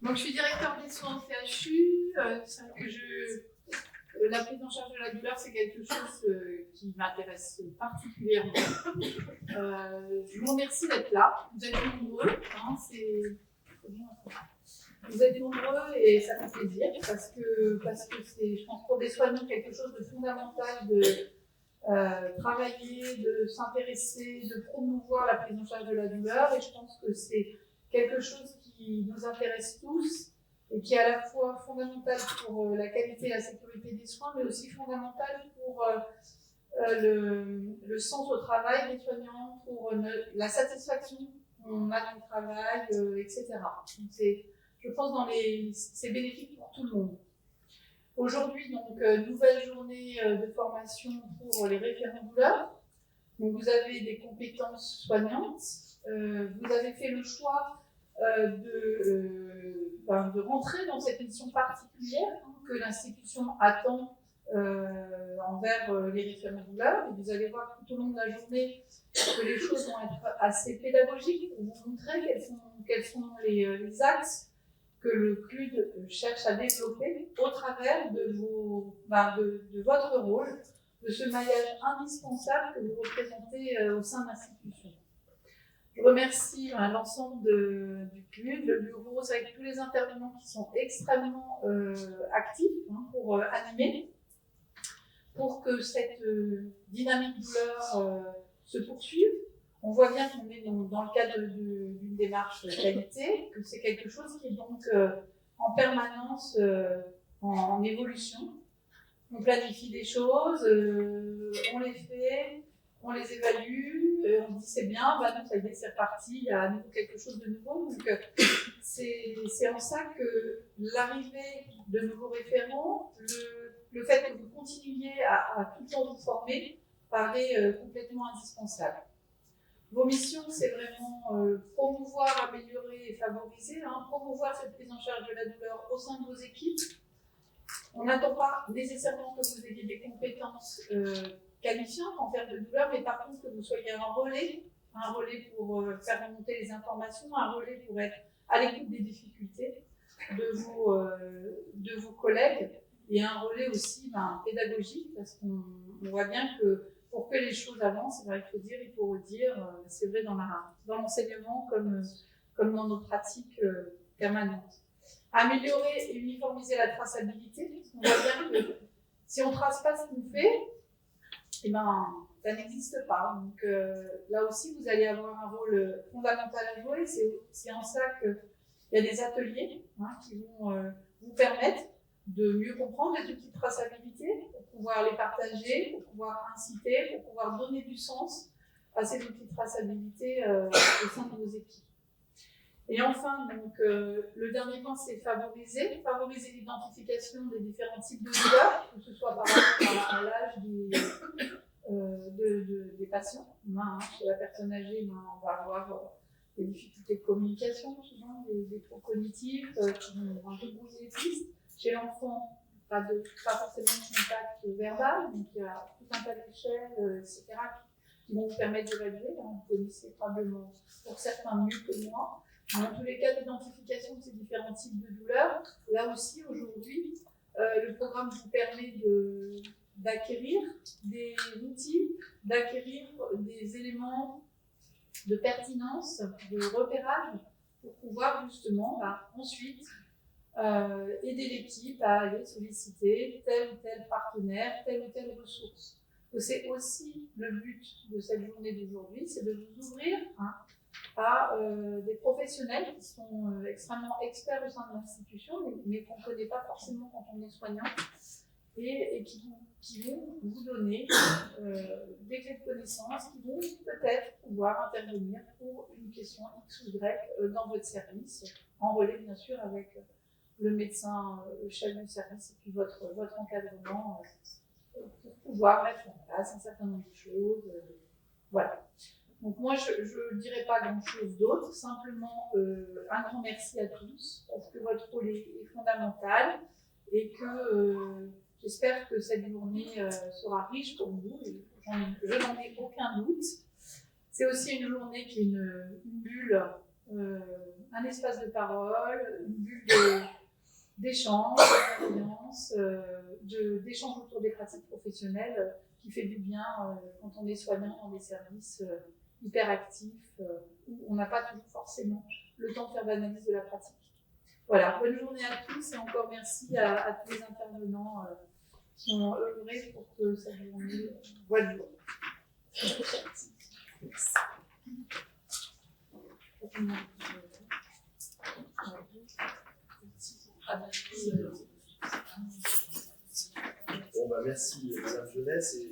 Donc, je suis directeur des soins au CHU. C'est vrai que la prise en charge de la douleur, c'est quelque chose qui m'intéresse particulièrement. Je vous remercie d'être là. Vous êtes nombreux. Vous êtes nombreux et ça fait plaisir parce que c'est, je pense, pour des soignants, quelque chose de fondamental de travailler, de s'intéresser, de promouvoir la prise en charge de la douleur. Et je pense que c'est quelque chose qui nous intéresse tous et qui est à la fois fondamental pour la qualité et la sécurité des soins, mais aussi fondamental pour le sens au travail des soignants, pour la satisfaction qu'on a dans le travail, etc. Donc je pense c'est bénéfique pour tout le monde. Aujourd'hui, donc, nouvelle journée de formation pour les référents douleurs. Donc, vous avez des compétences soignantes. Vous avez fait le choix de rentrer dans cette mission particulière que l'institution attend envers les référents douleurs. Et vous allez voir tout au long de la journée que les choses vont être assez pédagogiques pour vous montrer quels sont les axes que le CLUD cherche à développer au travers de votre rôle, de ce maillage indispensable que vous représentez au sein de l'institution. Je remercie l'ensemble du CLUD, le bureau, avec tous les intervenants qui sont extrêmement actifs pour animer, pour que cette dynamique douleur se poursuive. On voit bien qu'on est dans le cadre d'une démarche qualité, que c'est quelque chose qui est donc en permanence en évolution. On planifie des choses, on les fait, on les évalue, on dit c'est bien, bah non, ça y est, c'est reparti, il y a à nouveau quelque chose de nouveau. Donc c'est en ça que l'arrivée de nouveaux référents, le fait que vous continuiez à tout le temps vous former, paraît complètement indispensable. Vos missions, c'est vraiment promouvoir, améliorer et favoriser, promouvoir cette prise en charge de la douleur au sein de vos équipes. On n'attend pas nécessairement que vous ayez des compétences qualifiantes en termes de douleur, mais par contre que vous soyez un relais pour faire remonter les informations, un relais pour être à l'écoute des difficultés de vos collègues, et un relais aussi pédagogique, parce qu'on voit bien que pour que les choses avancent, il faut dire, il faut redire, c'est vrai dans l'enseignement comme dans nos pratiques permanentes. Améliorer et uniformiser la traçabilité, parce qu'on voit bien que si on ne trace pas ce qu'on fait, ça n'existe pas. Donc là aussi, vous allez avoir un rôle fondamental à jouer. C'est en ça qu'il y a des ateliers qui vont vous permettre de mieux comprendre les outils de traçabilité, pour pouvoir les partager, pour pouvoir inciter, pour pouvoir donner du sens à ces outils de traçabilité au sein de vos équipes. Et enfin, donc, le dernier point, c'est favoriser l'identification des différents types de douleurs, que ce soit par rapport à l'âge des patients. Chez la personne âgée, on va avoir des difficultés de communication, souvent des troubles cognitifs qui vont un peu brouiller les pistes. Chez l'enfant, pas forcément de contact verbal, donc il y a tout un tas d'échelles, etc., qui vont vous permettre d'évaluer. Vous connaissez probablement pour certains mieux que moi. Dans tous les cas d'identification de ces différents types de douleurs, là aussi, aujourd'hui, le programme vous permet d'acquérir des outils, d'acquérir des éléments de pertinence, de repérage, pour pouvoir justement ensuite aider l'équipe à aller solliciter tel ou tel partenaire, telle ou telle ressource. C'est aussi le but de cette journée d'aujourd'hui, c'est de vous ouvrir à des professionnels qui sont extrêmement experts au sein de l'institution, mais qu'on ne connaît pas forcément quand on est soignant, et qui vont vous donner des clés de connaissances, qui vont peut-être pouvoir intervenir pour une question X ou Y dans votre service, en relais bien sûr avec le médecin, le chef du service, et puis votre encadrement, pour pouvoir mettre en place un certain nombre de choses. Voilà. Donc moi, je ne dirais pas grand-chose d'autre, simplement un grand merci à tous, parce que votre rôle est fondamental, et que j'espère que cette journée sera riche pour vous, et je n'en ai aucun doute. C'est aussi une journée qui est une bulle un espace de parole, une bulle d'échange, de bienveillance, d'échange autour des pratiques professionnelles qui fait du bien quand on est soignant dans des services hyper actifs où on n'a pas toujours forcément le temps de faire d'analyse de la pratique. Voilà, bonne journée à tous et encore merci à tous les intervenants qui ont œuvré pour que cette journée voie le jour. Bon, bah merci Madame Jeunesse et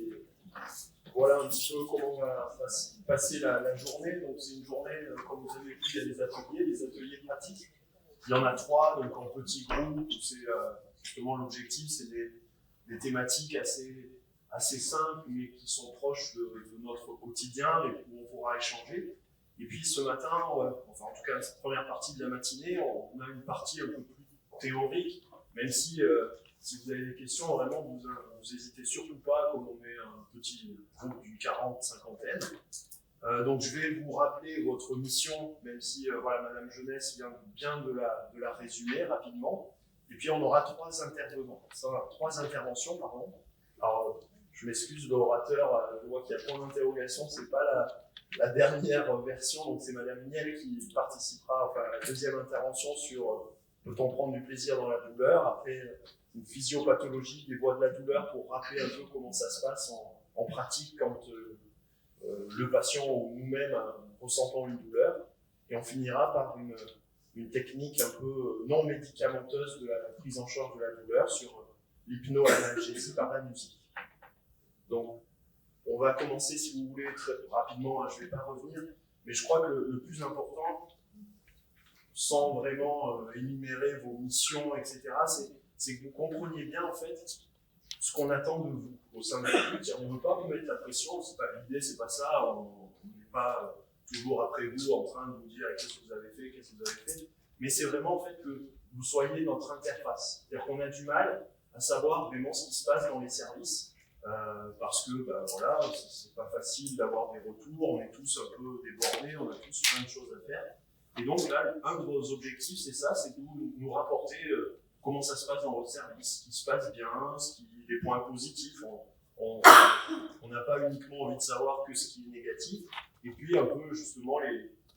voilà un petit peu comment on va passer la journée. Donc c'est une journée, comme vous avez vu, il y a des ateliers pratiques. Il y en a 3, donc en petits groupes, où c'est justement l'objectif, c'est des thématiques assez simples, mais qui sont proches de notre quotidien et où on pourra échanger. Et puis ce matin, enfin en tout cas cette première partie de la matinée, on a une partie un peu plus théorique, même si vous avez des questions, vraiment vous n'hésitez surtout pas, comme on est un petit groupe d'une 40-50aine. Donc je vais vous rappeler votre mission, même si voilà, Madame Jeunesse vient bien de la résumer rapidement. Et puis on aura 3 interventions, pardon. Alors je m'excuse, l'orateur, je vois qu'il y a point d'interrogation, c'est pas la dernière version, donc c'est Madame Niel qui participera à la deuxième intervention sur peut-on prendre du plaisir dans la douleur, après une physiopathologie des voies de la douleur pour rappeler un peu comment ça se passe en pratique quand le patient ou nous-mêmes ressentons une douleur. Et on finira par une technique un peu non médicamenteuse de la prise en charge de la douleur sur l'hypnoanalgésie par la musique. Donc, on va commencer, si vous voulez, très rapidement, je ne vais pas revenir, mais je crois que le plus important, sans vraiment énumérer vos missions, etc., c'est que vous compreniez bien, en fait, ce qu'on attend de vous au sein de la lutte. On ne veut pas vous mettre la pression, l'idée, c'est pas ça, on n'est pas toujours après vous en train de vous dire qu'est-ce que vous avez fait, mais c'est vraiment en fait que vous soyez notre interface. C'est-à-dire qu'on a du mal à savoir vraiment ce qui se passe dans les services, parce que voilà, c'est pas facile d'avoir des retours, on est tous un peu débordés, on a tous plein de choses à faire. Et donc là, un de vos objectifs, c'est ça, c'est que vous nous rapportez comment ça se passe dans votre service, ce qui se passe bien, les points positifs. On n'a pas uniquement envie de savoir que ce qui est négatif, et puis un peu justement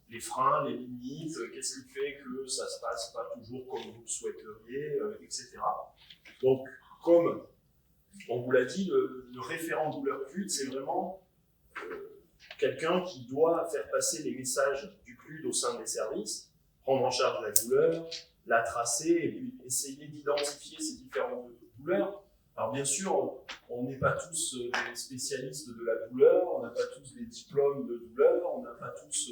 les freins, les limites, qu'est-ce qui fait que ça ne se passe pas toujours comme vous le souhaiteriez, etc. Donc, comme on vous l'a dit, le référent douleur CLUD, c'est vraiment quelqu'un qui doit faire passer les messages du CLUD au sein des services, prendre en charge la douleur, la tracer et puis essayer d'identifier ces différentes douleurs. Alors bien sûr, on n'est pas tous des spécialistes de la douleur, on n'a pas tous des diplômes de douleur, on n'a pas tous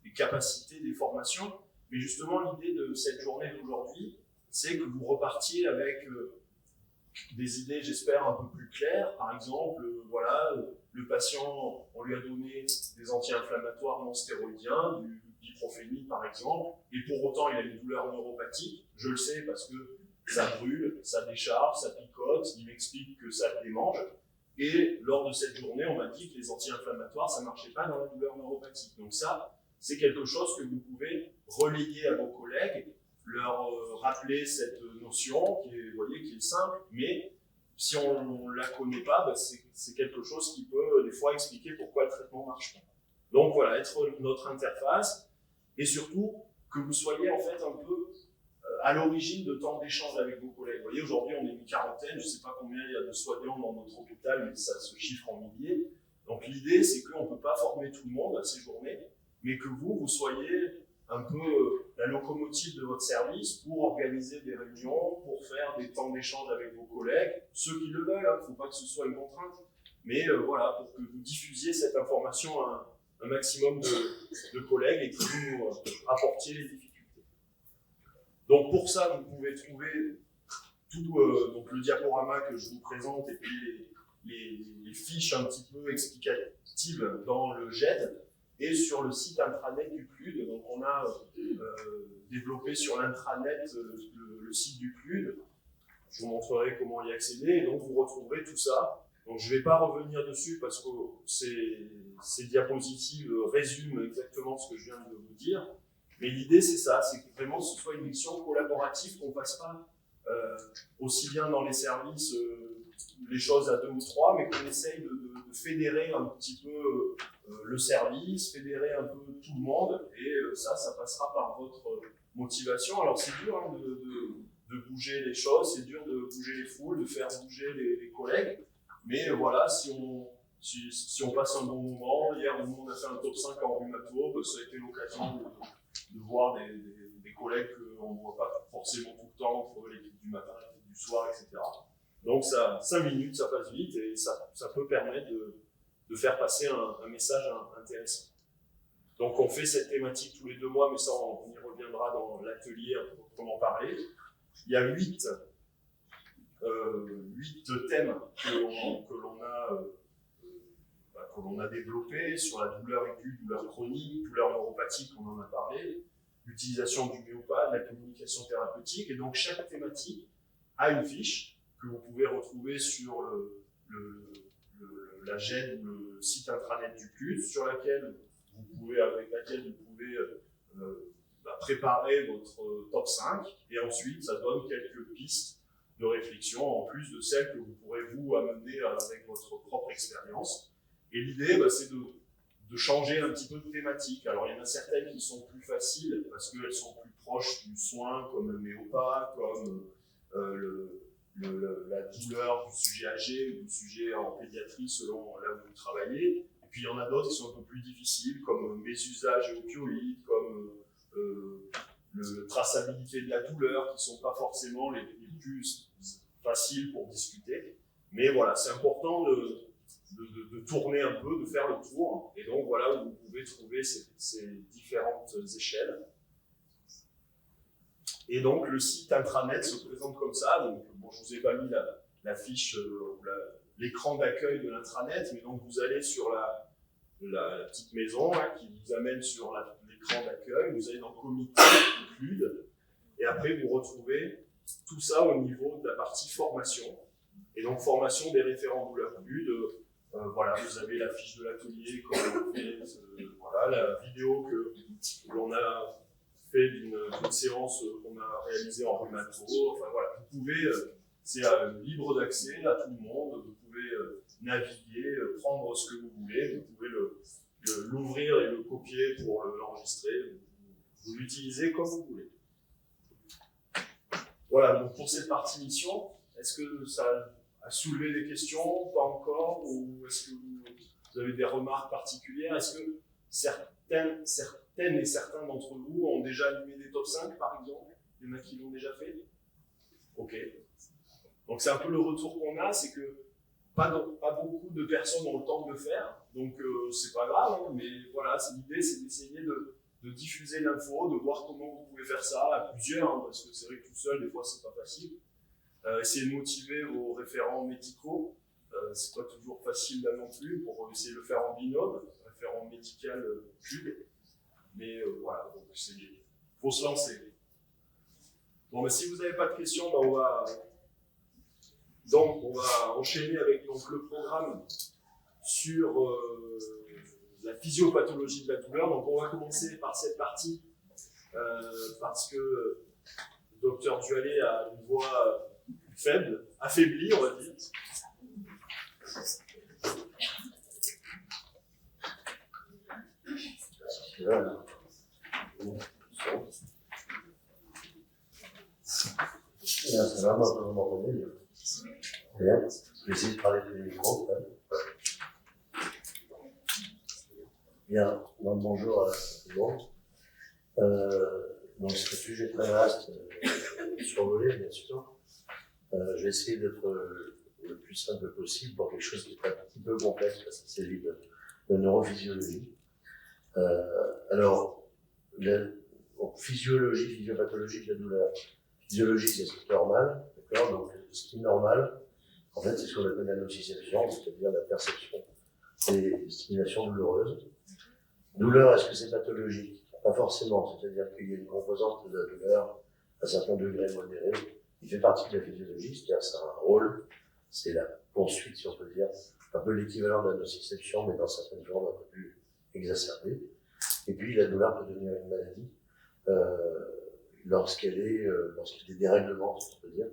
des capacités, des formations, mais justement l'idée de cette journée d'aujourd'hui, c'est que vous repartiez avec des idées, j'espère, un peu plus claires. Par exemple, voilà, le patient, on lui a donné des anti-inflammatoires non stéroïdiens, du d'ibuprofène par exemple, et pour autant il a une douleur neuropathique. Je le sais parce que ça brûle, ça décharge, ça picote, il m'explique que ça le démange. Et lors de cette journée, on m'a dit que les anti-inflammatoires, ça ne marchait pas dans la douleur neuropathique. Donc ça, c'est quelque chose que vous pouvez relayer à vos collègues, leur rappeler cette notion qui est, vous voyez, qui est simple, mais si on ne la connaît pas, c'est quelque chose qui peut des fois expliquer pourquoi le traitement ne marche pas. Donc voilà, être notre interface, et surtout que vous soyez en fait un peu à l'origine de temps d'échange avec vos collègues. Vous voyez, aujourd'hui on est une quarantaine, je ne sais pas combien il y a de soignants dans notre hôpital, mais ça se chiffre en milliers. Donc l'idée c'est qu'on ne peut pas former tout le monde à ces journées, mais que vous soyez un peu la locomotive de votre service pour organiser des réunions, pour faire des temps d'échange avec vos collègues, ceux qui le veulent, il ne faut pas que ce soit une contrainte, mais voilà, pour que vous diffusiez cette information à un maximum de collègues et que vous nous apportiez les difficultés. Donc pour ça, vous pouvez trouver tout donc le diaporama que je vous présente et puis les fiches un petit peu explicatives dans le GED et sur le site intranet du CLUD. Donc on a développé sur l'intranet le site du CLUD. Je vous montrerai comment y accéder et donc vous retrouverez tout ça. Donc je ne vais pas revenir dessus parce que ces diapositives résument exactement ce que je viens de vous dire. Mais l'idée, c'est ça, c'est que vraiment ce soit une mission collaborative, qu'on ne fasse pas aussi bien dans les services les choses à 2 ou 3, mais qu'on essaye de fédérer un petit peu le service, fédérer un peu tout le monde, et ça passera par votre motivation. Alors c'est dur hein, de bouger les choses, c'est dur de bouger les foules, de faire bouger les collègues, mais voilà, si on passe un bon moment, hier on a fait un top 5 en rhumato, ça a été l'occasion de voir des collègues qu'on ne voit pas forcément tout le temps, entre l'équipe du matin, l'équipe du soir, etc. Donc 5 minutes, ça passe vite et ça peut permettre de faire passer un message intéressant. Donc on fait cette thématique tous les 2 mois, mais ça on y reviendra dans l'atelier pour en parler. Il y a 8 thèmes que l'on a développés sur la douleur aiguë, douleur chronique, douleur neuropathique, on en a parlé, l'utilisation du myopathe, la communication thérapeutique, et donc chaque thématique a une fiche que vous pouvez retrouver sur la GED ou le site intranet du CLUD, avec laquelle vous pouvez préparer votre top 5, et ensuite ça donne quelques pistes de réflexion en plus de celles que vous pourrez vous amener avec votre propre expérience. Et l'idée, c'est de changer un petit peu de thématique. Alors il y en a certaines qui sont plus faciles parce qu'elles sont plus proches du soin, comme le méopathe, comme la douleur du sujet âgé ou du sujet en pédiatrie selon là où vous travaillez. Et puis il y en a d'autres qui sont un peu plus difficiles, comme mésusage et opioïdes, comme la traçabilité de la douleur, qui ne sont pas forcément les plus faciles pour discuter. Mais voilà, c'est important de tourner un peu, de faire le tour. Et donc voilà où vous pouvez trouver ces différentes échelles. Et donc le site intranet se présente comme ça. Donc bon, je ne vous ai pas mis la fiche, l'écran d'accueil de l'intranet, mais donc vous allez sur la petite maison là, qui vous amène sur l'écran d'accueil, vous allez dans le comité CLUD, et après vous retrouvez tout ça au niveau de la partie formation. Et donc formation des référents douleur CLUD, voilà, vous avez la fiche de l'atelier, comment on fait, voilà, la vidéo que l'on a fait d'une séance qu'on a réalisée en rhumato, enfin voilà, vous pouvez, c'est libre d'accès à tout le monde, vous pouvez naviguer, prendre ce que vous voulez, vous pouvez l'ouvrir et le copier pour l'enregistrer, vous l'utilisez comme vous voulez. Voilà, donc pour cette partie mission, est-ce que ça a soulevé des questions, pas encore, ou est-ce que vous avez des remarques particulières? Est-ce que certaines et certains d'entre vous ont déjà animé des top 5 par exemple? Il y en a qui l'ont déjà fait? Ok. Donc c'est un peu le retour qu'on a, c'est que pas beaucoup de personnes ont le temps de le faire, donc c'est pas grave, hein, mais voilà, l'idée c'est d'essayer de diffuser l'info, de voir comment vous pouvez faire ça à plusieurs, hein, parce que c'est vrai que tout seul, des fois c'est pas facile. Essayer de motiver vos référents médicaux, c'est pas toujours facile là non plus, pour essayer de le faire en binôme, référent médical CLUD, mais voilà, donc il faut se lancer. Bon, mais si vous n'avez pas de questions, on va enchaîner avec le programme sur la physiopathologie de la douleur. Donc on va commencer par cette partie, parce que le docteur Duhallet a une voix faible, affaiblie, on va dire. Ça va, vous m'entendez bien. Je vais essayer de parler de micro. Bien, donc bonjour à tout le monde. Donc c'est un sujet très vaste, survolé bien sûr. Je vais essayer d'être le plus simple possible pour quelque chose qui est un petit peu complexe parce qu'il s'agit de neurophysiologie. Alors, physiologie, physiopathologie de la douleur. Physiologie, c'est ce qui est normal, d'accord? Donc, ce qui est normal, en fait, c'est ce qu'on appelle la nociception, c'est-à-dire la perception des stimulations douloureuses. Douleur, est-ce que c'est pathologique? Pas forcément, c'est-à-dire qu'il y a une composante de la douleur à un certain degré modéré, qui fait partie de la physiologie, c'est-à-dire c'est un rôle, c'est la poursuite, si on peut dire, un peu l'équivalent de la nociception, mais dans certaines formes un peu plus exacerbées. Et puis, la douleur peut devenir une maladie. lorsqu'il y a des dérèglements, si on peut dire,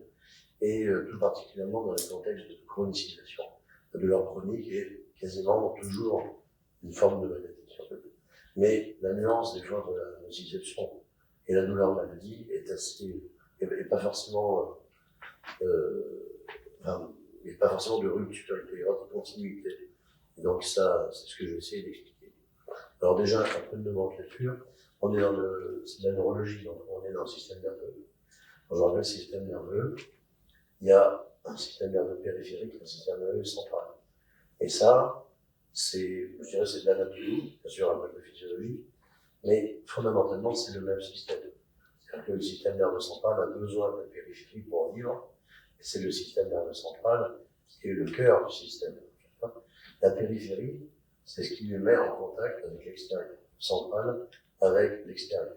et tout particulièrement dans les contextes de chronicisation. La douleur chronique est quasiment toujours une forme de maladie, si on peut dire. Mais la nuance des fois de la nociception et la douleur maladie est pas forcément de rupture, il y a de continuité. Et donc ça, c'est ce que j'ai essayé d'expliquer. Alors déjà, un peu de nomenclature. On est c'est la neurologie, donc on est dans le système nerveux. Quand je rappelle le système nerveux, il y a un système nerveux périphérique, un système nerveux central. Et ça, je dirais, c'est de l'anatomie, bien sûr, un peu de physiologie, mais fondamentalement, c'est le même système. C'est-à-dire que le système nerveux central a besoin de la périphérie pour vivre, et c'est le système nerveux central qui est le cœur du système. La périphérie, c'est ce qui le met en contact avec l'extérieur, central avec l'extérieur.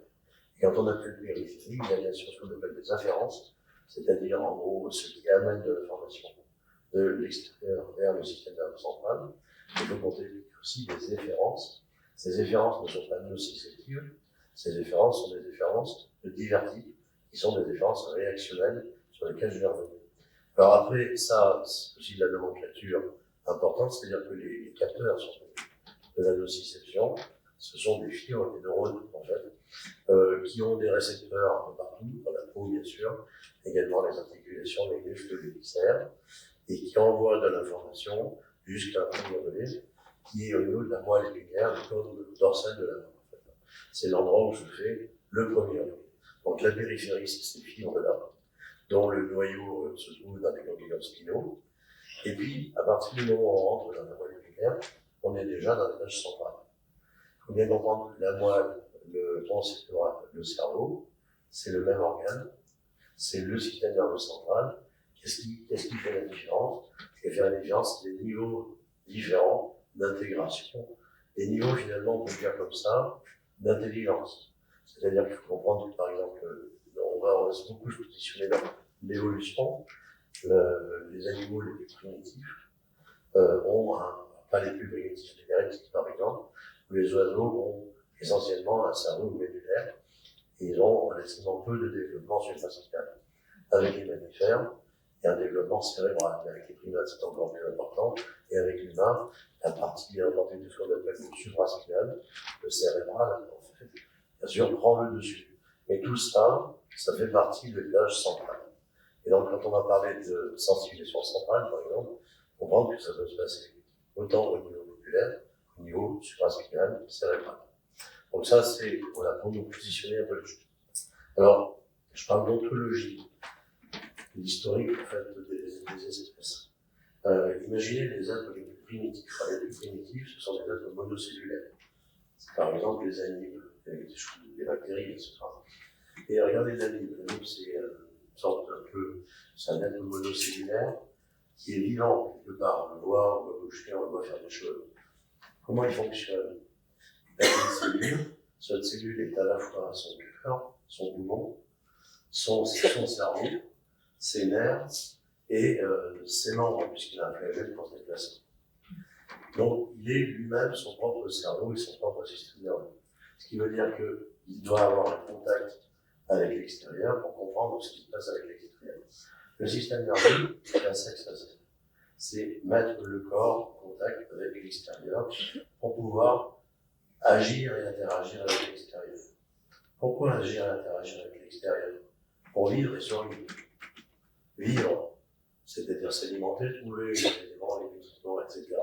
Et quand on appelle périphérie, il y a bien sûr ce qu'on appelle des afférences, c'est-à-dire en gros ce qui amène de l'information de l'extérieur vers le système nerveux central. Il faut compter aussi des efférences. Ces efférences ne sont pas nociceptives, ces efférences sont des efférences de divertis, qui sont des efférences réactionnelles sur lesquelles je vais revenir. Alors après, ça, c'est aussi de la nomenclature importante, c'est-à-dire que les capteurs de la nociception, ce sont des fibres, des neurones, en fait, qui ont des récepteurs un peu partout, dans la peau, bien sûr, également les articulations, les muscles, les viscères, et qui envoient de l'information jusqu'à un point donné, qui est au niveau de la moelle épinière, du corps dorsal de la main. En fait. C'est l'endroit où se fait le premier œil. Donc la périphérie, c'est ces fibres-là, dont le noyau se trouve dans les ganglions spinaux. Et puis, à partir du moment où on rentre dans la moelle épinière, on est déjà dans l'étage central. Il faut bien comprendre que la moelle, le tronc cérébral, le cerveau, c'est le même organe, c'est le système nerveux central. Qu'est-ce qui fait la différence? Ce qui fait la différence, c'est des niveaux différents d'intégration, des niveaux finalement, on peut dire comme ça, d'intelligence. C'est-à-dire qu'il faut comprendre que, par exemple, on va se beaucoup se positionner dans l'évolution. Les animaux les plus primitifs pas les plus primitifs, les reptiles par exemple, où les oiseaux ont essentiellement un cerveau médulaire et ils ont relativement peu de développement supraspinal. Avec les mammifères, il y a un développement cérébral. Avec les primates, c'est encore plus important. Et avec l'humain, la partie importante de ce qu'on appelle le supraspinal, le cérébral, en fait, bien sûr, prend le dessus. Mais tout ça, ça fait partie de l'âge central. Et donc, quand on va parler de sensibilisation centrale, par exemple, comprendre que ça peut se passer autant au niveau musculaire qu'au niveau supraspinal, cérébral. Donc ça, c'est voilà, pour nous positionner un peu le jeu. Alors, je parle d'ontologie, l'historique en fait, des espèces. Imaginez les êtres les plus primitifs. Les plus primitifs, ce sont des êtres monocellulaires. Par exemple, les animes, les bactéries, etc. Et regardez l'anime. L'anime, c'est c'est un être monocellulaire qui est vivant quelque part. On le voit, on va bouger, on va faire des choses. Comment il fonctionne? Il y a une cellule. Cette cellule est à la fois son cœur, son poumon, son cerveau, ses nerfs et ses membres, puisqu'il a un flagelle pour se déplacer. Donc, il est lui-même son propre cerveau et son propre système nerveux. Ce qui veut dire qu'il doit avoir un contact avec l'extérieur pour comprendre ce qui se passe avec l'extérieur. Le système nerveux, c'est un sexe facile. C'est mettre le corps en contact avec l'extérieur pour pouvoir agir et interagir avec l'extérieur. Pourquoi agir et interagir avec l'extérieur? Pour vivre et survivre. Vivre, c'est-à-dire s'alimenter, trouver les éléments, les nutriments, etc.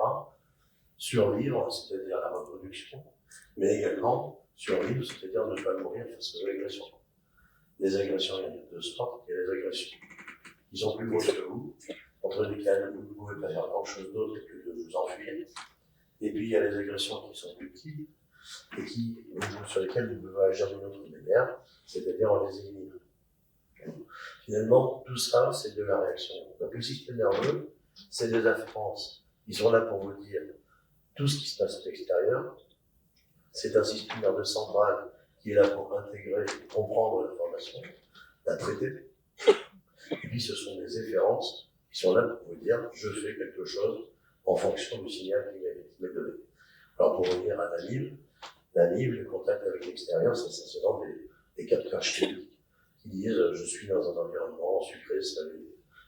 Survivre, c'est-à-dire la reproduction, mais également survivre, c'est-à-dire ne pas mourir face aux agressions. Les agressions, il y en a deux sortes. Il y a les agressions qui sont plus grosses que vous, contre lesquelles vous ne pouvez pas faire grand-chose d'autre que de vous enfuir. Et puis il y a les agressions qui sont plus petites et sur lesquelles vous pouvez agir d'une autre manière, c'est-à-dire en les éliminant. Finalement, tout ça, c'est de la réaction. Donc le système nerveux, c'est des afférences. Ils sont là pour vous dire tout ce qui se passe à l'extérieur. C'est un système nerveux central qui est là pour intégrer et comprendre l'information, la traiter. Et puis ce sont des efférences qui sont là pour vous dire je fais quelque chose en fonction du signal qui m'est donné. Alors pour revenir à l'anime, le contact avec l'extérieur, c'est essentiellement des capteurs chimiques qui disent je suis dans un environnement sucré, salé,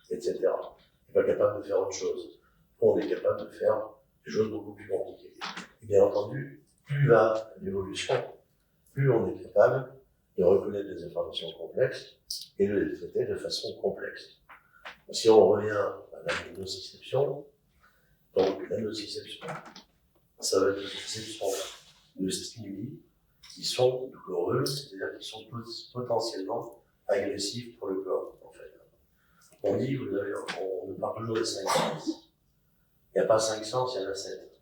etc. On n'est pas capable de faire autre chose. On est capable de faire des choses beaucoup plus compliquées. Et bien entendu, plus va l'évolution, plus on est capable de reconnaître des informations complexes et de les traiter de façon complexe. Si on revient à la nociception, donc la nociception, ça va être la conception de stimuli qui sont douloureux, c'est-à-dire qui sont potentiellement agressifs pour le corps, en fait. On dit, on parle toujours des 5 sens. Il n'y a pas 5 sens, il y en a 7.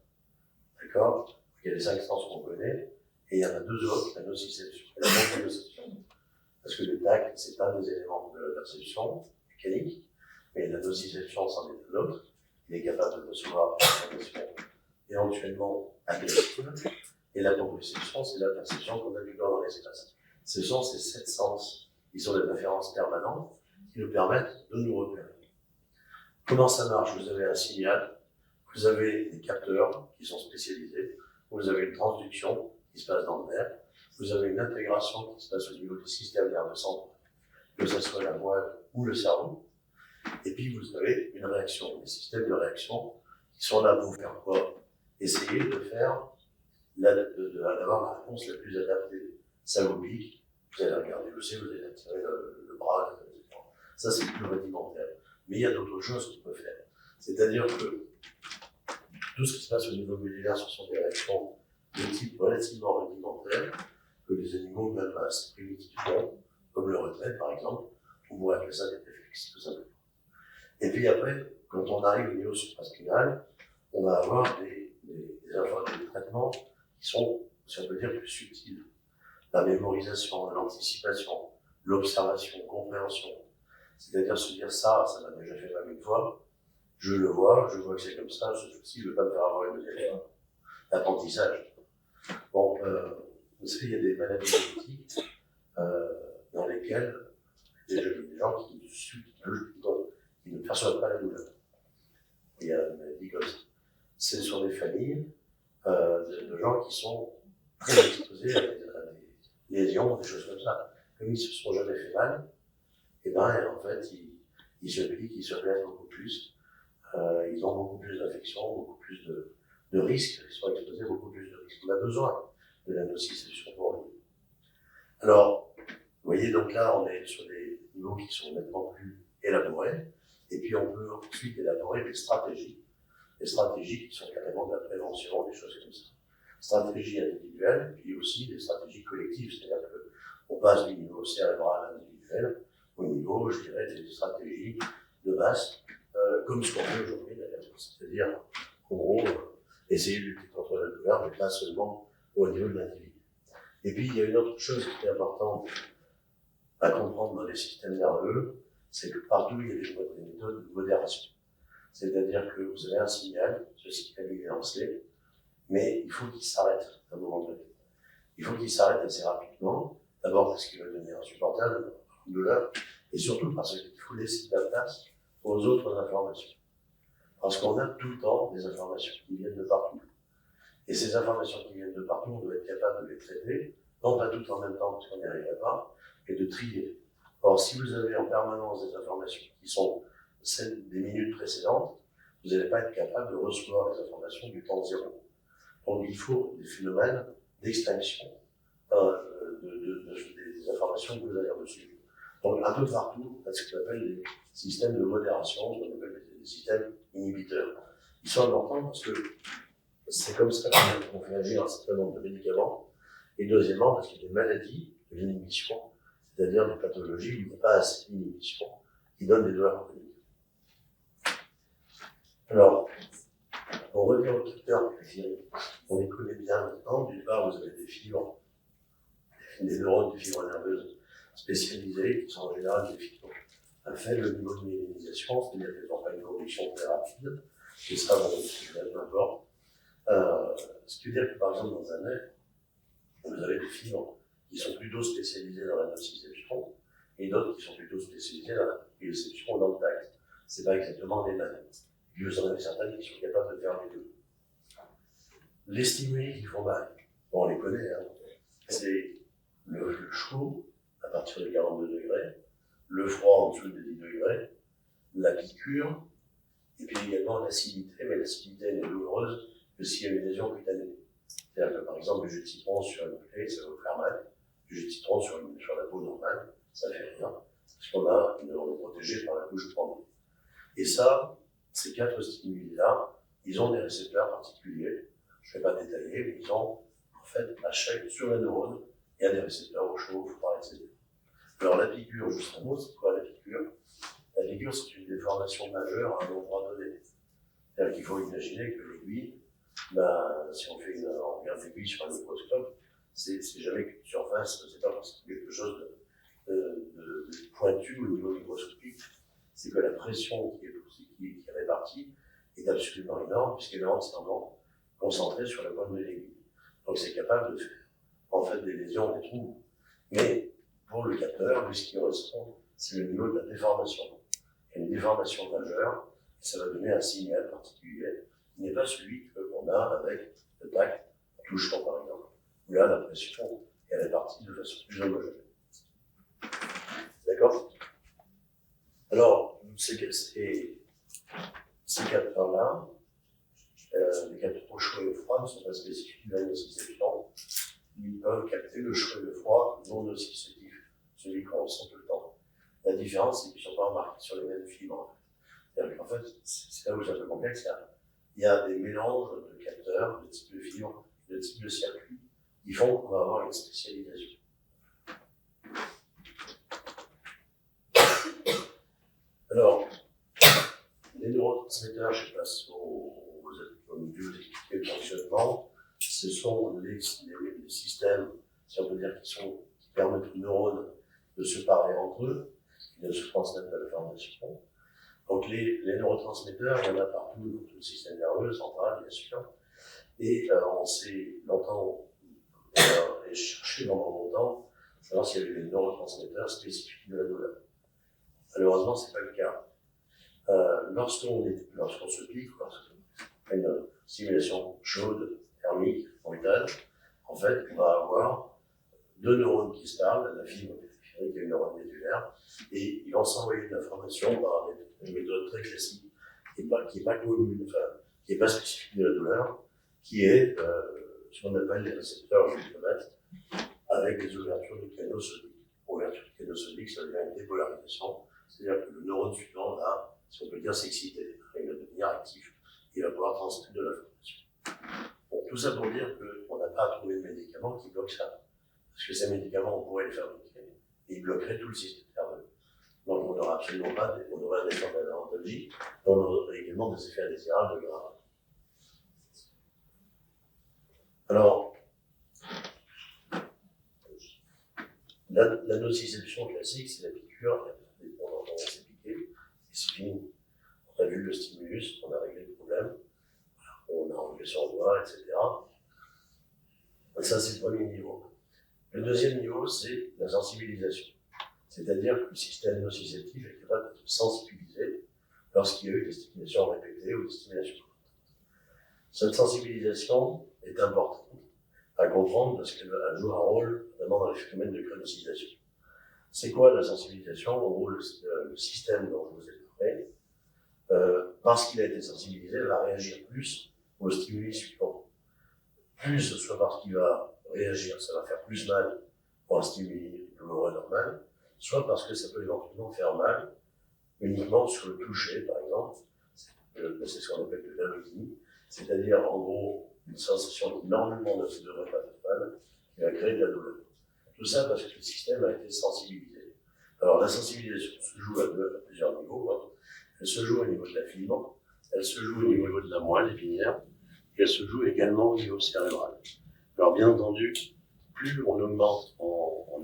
D'accord? Il y a les 5 sens qu'on connaît, et il y en a 2 autres, la nociception et la proprioception. Parce que le tact, c'est un des éléments de la perception mécanique, mais la nociception, c'en est un autre. Il est capable de recevoir des informations éventuellement agressives, et la proprioception, c'est la perception qu'on a du corps dans l'espace. Ce sont ces 7 sens qui sont des références permanentes qui nous permettent de nous repérer. Comment ça marche? Vous avez un signal, vous avez des capteurs qui sont spécialisés, vous avez une transduction qui se passe dans le nerf, vous avez une intégration qui se passe au niveau du système nerveux central, que ce soit la moelle ou le cerveau, et puis vous avez une réaction, des systèmes de réaction qui sont là pour faire quoi? Essayer de faire d'avoir la réponse la plus adaptée. Ça vous pique, vous allez regarder le C, vous allez attirer le bras, etc. Ça, c'est plus rudimentaire. Mais il y a d'autres choses qu'on peut faire. C'est-à-dire que tout ce qui se passe au niveau médulaire, ce sont des réactions de type relativement rudimentaire, que les animaux, même assez primitifs, font, comme le retrait, par exemple. On pourrait appeler ça des réflexes, tout simplement. Et puis après, quand on arrive au niveau supraspinal, on va avoir des traitements qui sont, si on peut dire, plus subtils. La mémorisation, l'anticipation, l'observation, compréhension. C'est-à-dire se dire ça m'a déjà fait mal une fois, je le vois, je vois que c'est comme ça, je ne veux pas me faire avoir une deuxième fois. L'apprentissage. Bon, vous savez, il y a des maladies génétiques dans lesquelles il y a des gens qui ne perçoivent pas la douleur. Il y a une maladie comme ça. Ce sont des familles de gens qui sont très exposés à des lésions, des choses comme ça. Comme ils ne se sont jamais fait mal, et ben en fait, ils se piquent, ils se blessent beaucoup plus. Ils ont beaucoup plus d'infections, beaucoup plus de risques, ils sont exposés à beaucoup plus de risques. On a besoin de la nociception pour eux. Alors, vous voyez, donc là, on est sur des niveaux qui sont nettement plus élaborés, et puis on peut ensuite élaborer des stratégies qui sont carrément de la prévention, des choses comme ça. Stratégies individuelles, puis aussi des stratégies collectives, c'est-à-dire qu'on passe du niveau cérébral individuel au niveau, je dirais, des stratégies de base, comme ce qu'on fait aujourd'hui d'ailleurs. C'est-à-dire, en gros, essayer de lutter contre la douleur, mais pas seulement au niveau de l'individu. Et puis, il y a une autre chose qui est importante à comprendre dans les systèmes nerveux, c'est que partout, il y a des méthodes de modération. C'est-à-dire que vous avez un signal, ce signal est lancé, mais il faut qu'il s'arrête à un moment donné. Il faut qu'il s'arrête assez rapidement, d'abord parce qu'il va devenir insupportable, une douleur, et surtout parce qu'il faut laisser de la place aux autres informations. Parce qu'on a tout le temps des informations qui viennent de partout. Et ces informations qui viennent de partout, on doit être capable de les traiter, non pas toutes en même temps parce qu'on n'y arriverait pas, mais de trier. Or, si vous avez en permanence des informations qui sont celles des minutes précédentes, vous n'allez pas être capable de recevoir les informations du temps zéro. Donc il faut des phénomènes d'extinction des informations que vous avez reçues. Donc un peu partout, on a ce qu'on appelle des systèmes de modération, ce qu'on appelle des systèmes inhibiteurs. Ils sont importants parce que c'est comme ça qu'on fait agir un certain nombre de médicaments. Et deuxièmement, parce qu'il y a des maladies de l'inhibition, c'est-à-dire des pathologies où il n'y a pas assez d'inhibition, qui donnent des douleurs chroniques. Alors, on revient aux capteurs périphériques. On les connaît bien maintenant. D'une part, vous avez des fibres, des neurones, des fibres nerveuses spécialisées, qui sont en général des fibres à faible niveau de myélinisation, c'est-à-dire qu'elles n'ont pas une conduction très rapide, et ça, peu importe. Ce qui veut dire que, par exemple, dans un nerf, vous avez des fibres qui sont plutôt spécialisées dans la nociception, et d'autres qui sont plutôt spécialisées dans la proprioception dans le tact. C'est pas exactement les mêmes. Puis vous en avez certaines qui sont capables de faire les deux. Les stimuli qui font mal, bon, on les connaît, hein. C'est le chaud partir de 42 degrés, le froid en dessous de 10 degrés, la piqûre, et puis également l'acidité, mais l'acidité n'est douloureuse que s'il y a une lésion cutanée. C'est-à-dire que par exemple, du jus de citron sur une plaie, ça va vous faire mal, du jus de citron sur la peau normale, ça ne fait rien, parce on est protégé par la couche pendue. Et ça, ces 4 stimuli-là, ils ont des récepteurs particuliers, je ne vais pas détailler, mais ils ont, en fait, sur les neurones, il y a des récepteurs au chaud, il faut parler de ces deux. Alors la piqûre, juste un mot, c'est quoi la piqûre? La piqûre, c'est une déformation majeure à un endroit donné. C'est-à-dire qu'il faut imaginer que l'aiguille, si on regarde l'aiguille sur un microscope, c'est jamais qu'une surface, c'est pas parce qu'il y a quelque chose de pointu au niveau microscopique, c'est que la pression qui est répartie est absolument énorme, puisqu'elle est entièrement concentrée sur la pointe de l'aiguille. Donc c'est capable de faire, en fait, des lésions, des trous. Mais pour le capteur, lui, ce qui correspond, c'est le niveau de la déformation. Il y a une déformation majeure, et ça va donner un signal particulier, qui n'est pas celui qu'on a avec le tac touchant, par exemple, où là, la pression est répartie de façon plus homogène. D'accord? Alors, ces capteurs-là, les capteurs au chaud et au froid ne sont pas spécifiques de la nociception. Ils peuvent capter le chaud et le froid non nociceptif, celui qu'on ressent tout le temps. La différence, c'est qu'ils ne sont pas marqués sur les mêmes fibres. En fait, c'est là où c'est un peu complexe. Il y a des mélanges de capteurs, de types de fibres, de types de circuits, qui font qu'on va avoir une spécialisation. Alors, les neurotransmetteurs, je ne sais pas si vous avez dû vous expliquer le fonctionnement, ce sont les systèmes, si on peut dire, qui permettent aux neurones de se parler entre eux, de se transmettre de l'information. Donc les neurotransmetteurs, il y en a partout dans tout le système nerveux, central, bien sûr. Et on s'est longtemps cherché pendant longtemps, savoir s'il y avait des neurotransmetteurs spécifiques de la douleur. Malheureusement, ce n'est pas le cas. Lorsqu'on se pique, lorsqu'on fait une stimulation chaude, thermique, brutale, en fait, on va avoir 2 neurones qui se parlent, la fibre périphérique et le neurone médulaire, et ils vont s'envoyer de l'information par une méthode très classique, qui n'est pas commune, qui n'est pas spécifique de la douleur, qui est ce qu'on appelle les récepteurs glutamate, avec des ouvertures de canaux sodiques. Ouverture de canaux sodiques, ça devient une dépolarisation, c'est-à-dire que le neurone suivant va, si on peut dire, s'exciter, il va devenir actif, il va pouvoir transmettre de l'information. Bon, tout ça pour dire qu'on n'a pas trouvé de médicament qui bloque ça. Parce que ces médicaments, on pourrait les fabriquer, et ils bloqueraient tout le système nerveux. Donc on n'aura absolument pas, on aurait un effet d'analogie, on aurait également des effets indésirables de grave. Alors, la nociception classique, c'est la piqûre, on s'est piqué, et c'est fini. On a vu le stimulus, on a réglé le problème, on a enlevé son doigt, etc. Et ça, c'est le premier niveau. Le deuxième niveau, c'est la sensibilisation. C'est-à-dire que le système nociceptif est capable d'être sensibilisé lorsqu'il y a eu des stimulations répétées ou des stimulations courtes. Cette sensibilisation est importante à comprendre parce qu'elle joue un rôle notamment dans les phénomènes de chronocisation. C'est quoi la sensibilisation? En gros, le système dont je vous ai parlé, parce qu'il a été sensibilisé, va réagir plus aux stimuli suivants. Plus ce soit parce qu'il va réagir, ça va faire plus mal pour un stimuli douloureux normal, soit parce que ça peut éventuellement faire mal uniquement sur le toucher, par exemple. C'est ce qu'on appelle de l'allodynie, c'est-à-dire en gros une sensation qui normalement ne devrait pas faire mal, qui va créer de la douleur. Tout ça parce que le système a été sensibilisé. Alors la sensibilisation se joue à plusieurs niveaux. Elle se joue au niveau de la fibre, elle se joue au niveau de la moelle épinière, et elle se joue également au niveau cérébral. Alors bien entendu, plus on augmente en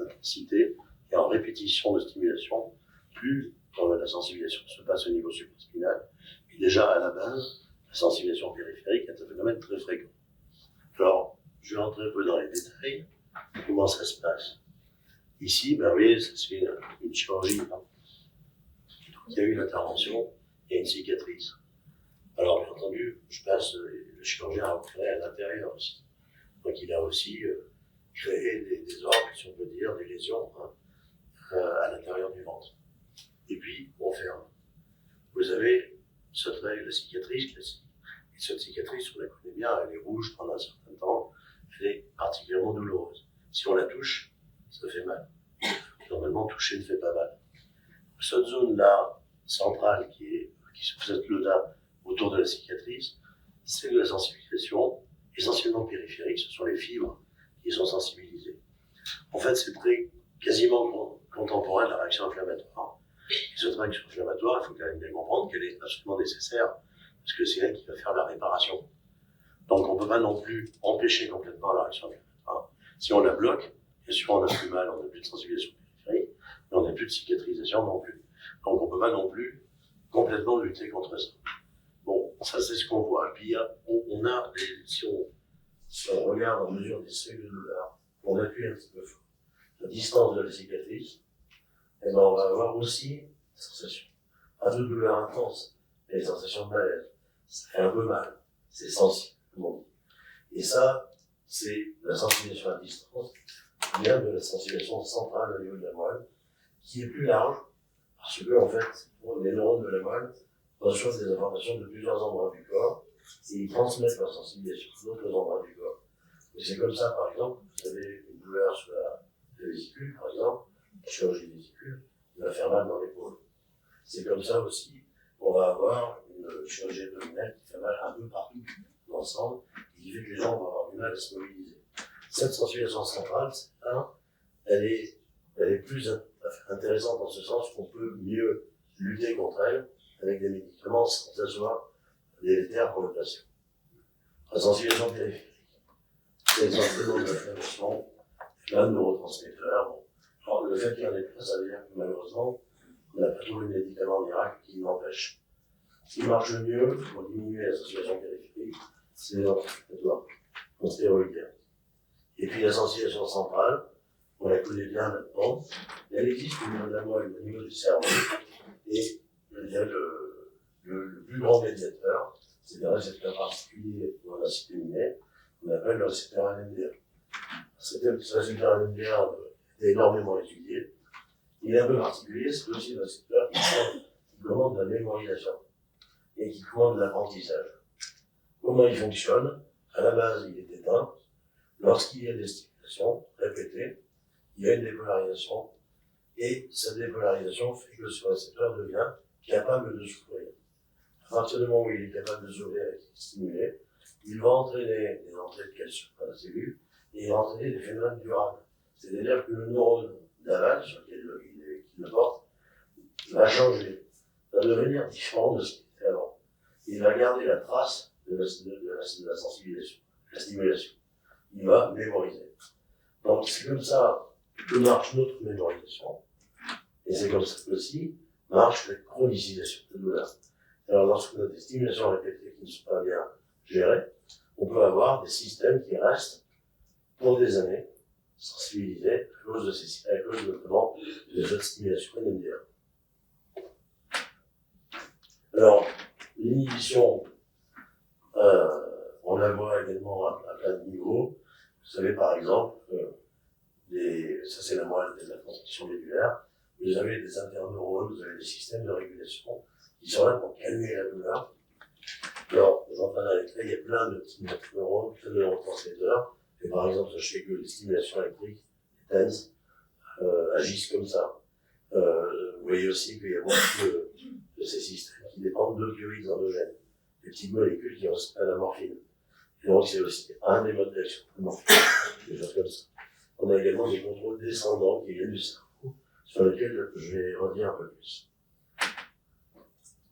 intensité et en répétition de stimulation, plus la sensibilisation se passe au niveau supraspinal. Et déjà à la base, la sensibilisation périphérique est un phénomène très fréquent. Alors, je vais rentrer un peu dans les détails. Comment ça se passe? Ici, vous voyez, ça se fait une chirurgie. Il y a eu une intervention, il y a une cicatrice. Alors, bien entendu, le chirurgien a opéré à l'intérieur aussi. Donc, il a aussi créer des désordres, si on peut dire, des lésions à l'intérieur du ventre. Et puis, on ferme. Vous avez cette règle, la cicatrice classique. Et cette cicatrice, on la connaît bien, elle est rouge pendant un certain temps, elle est particulièrement douloureuse. Si on la touche, ça fait mal. Normalement, toucher ne fait pas mal. Cette zone-là, centrale, qui se fait là autour de la cicatrice, c'est de la sensibilisation, essentiellement périphérique, ce sont les fibres qui sont sensibilisées. En fait, c'est quasiment contemporain de la réaction inflammatoire. Et cette réaction inflammatoire, il faut quand même bien comprendre qu'elle est absolument nécessaire, parce que c'est elle qui va faire la réparation. Donc on ne peut pas non plus empêcher complètement la réaction inflammatoire. Si on la bloque, bien sûr on a plus mal, on n'a plus de sensibilisation périphérique, mais on n'a plus de cicatrisation non plus. Donc on ne peut pas non plus complètement lutter contre ça. Bon, ça c'est ce qu'on voit. Et puis on a, si on regarde en mesure des seuils de douleur, on appuie un petit peu fort la distance de la cicatrice, et ben on va avoir aussi des sensations. Pas de douleur intense, mais des sensations de malaise. Ça fait un peu mal, c'est sensible, comme on dit. Et ça, c'est la sensibilisation à distance, qui vient de la sensibilisation centrale au niveau de la moelle, qui est plus large, parce que, en fait, les neurones de la moelle reçoivent des informations de plusieurs endroits du corps, et ils transmettent leur sensibilisation à d'autres endroits du corps. Et c'est comme ça, par exemple, vous avez une douleur sur la vésicule, par exemple, la chirurgie de vésicule, il va faire mal dans l'épaule. C'est comme ça aussi, on va avoir une chirurgie abdominale qui fait mal un peu partout dans l'ensemble, et qui fait que les gens vont avoir du mal à se mobiliser. Cette sensibilisation centrale, elle est plus intéressante dans ce sens qu'on peut mieux lutter contre elle avec des médicaments sans que ça soit délétère pour le patient. La sensibilisation périphérique, c'est exactement de l'inflammation, plein de neurotransmetteurs. Bon. Alors, le fait qu'il y en ait pas, ça veut dire que malheureusement, on n'a pas trouvé le médicament miracle qui l'empêche. Ce qui marche le mieux pour diminuer la sensibilisation périphérique, c'est les anti-inflammatoires, non stéroïdiens. Et puis la sensibilisation centrale, on la connaît bien maintenant, elle existe au niveau de la moelle, au niveau du cerveau, et il y a le plus grand médiateur, c'est le récepteur particulier pour l'acétaminé, qu'on appelle le récepteur NMDA. Ce récepteur NMDA est énormément étudié. Il est un peu particulier, c'est aussi le récepteur qui commande la mémorisation et qui commande l'apprentissage. Comment il fonctionne? À la base, il est éteint. Lorsqu'il y a des stimulations répétées, il y a une dépolarisation, et cette dépolarisation fait que ce récepteur devient capable de s'ouvrir. À partir du moment où il est capable de s'ouvrir et qu'il est stimulé, il va entraîner des entrées de calcium dans la cellule, et il va entraîner des phénomènes durables. C'est-à-dire que le neurone d'aval, sur lequel il le porte, va changer, va devenir différent de ce qu'il était avant. Il va garder la trace de la sensibilisation, de la stimulation. Il va mémoriser. Donc c'est comme ça que marche notre mémorisation, et c'est comme ça aussi marche la chronicisation de douleur. Alors lorsqu'on a des stimulations répétées qui ne sont pas bien gérées, on peut avoir des systèmes qui restent pour des années sensibilisés à cause notamment de cette stimulation NMDA. Alors, l'inhibition, on la voit également à plein de niveaux. Vous savez par exemple, ça c'est la moelle de la transmission médulaire, vous avez des interneurones, vous avez des systèmes de régulation qui sont là pour calmer la douleur. Alors, j'en parle avec là, il y a plein de petits neurones, plein de neurotransmetteurs, et par exemple, sachez que les stimulations électriques, les TENS, agissent comme ça. Vous voyez aussi qu'il y a beaucoup de ces systèmes qui dépendent d'opioïdes endogènes, des petites molécules qui ressemblent à la morphine. Et donc, c'est aussi un des modes d'action de la morphine, des choses comme ça. On a également des contrôles descendants qui viennent du cerveau, sur lesquels je vais revenir un peu plus.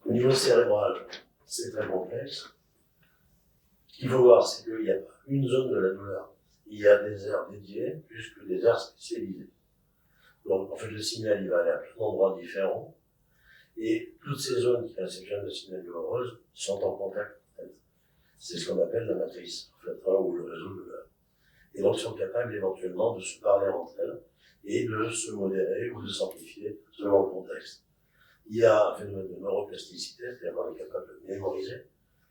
Au niveau cérébral, c'est très complexe. Ce qu'il faut voir, c'est qu'il n'y a pas une zone de la douleur. Il y a des aires dédiées, plus que des aires spécialisées. Donc, en fait, le signal, il va aller à plein d'endroits différents. Et toutes ces zones qui réceptionnent le signal douloureuse sont en contact. C'est ce qu'on appelle la matrice, en fait, ou le réseau de douleur. Et donc, sont capables éventuellement de se parler entre elles et de se modérer ou de s'amplifier selon le contexte. Il y a un phénomène de neuroplasticité, c'est-à-dire qu'on est capable de mémoriser,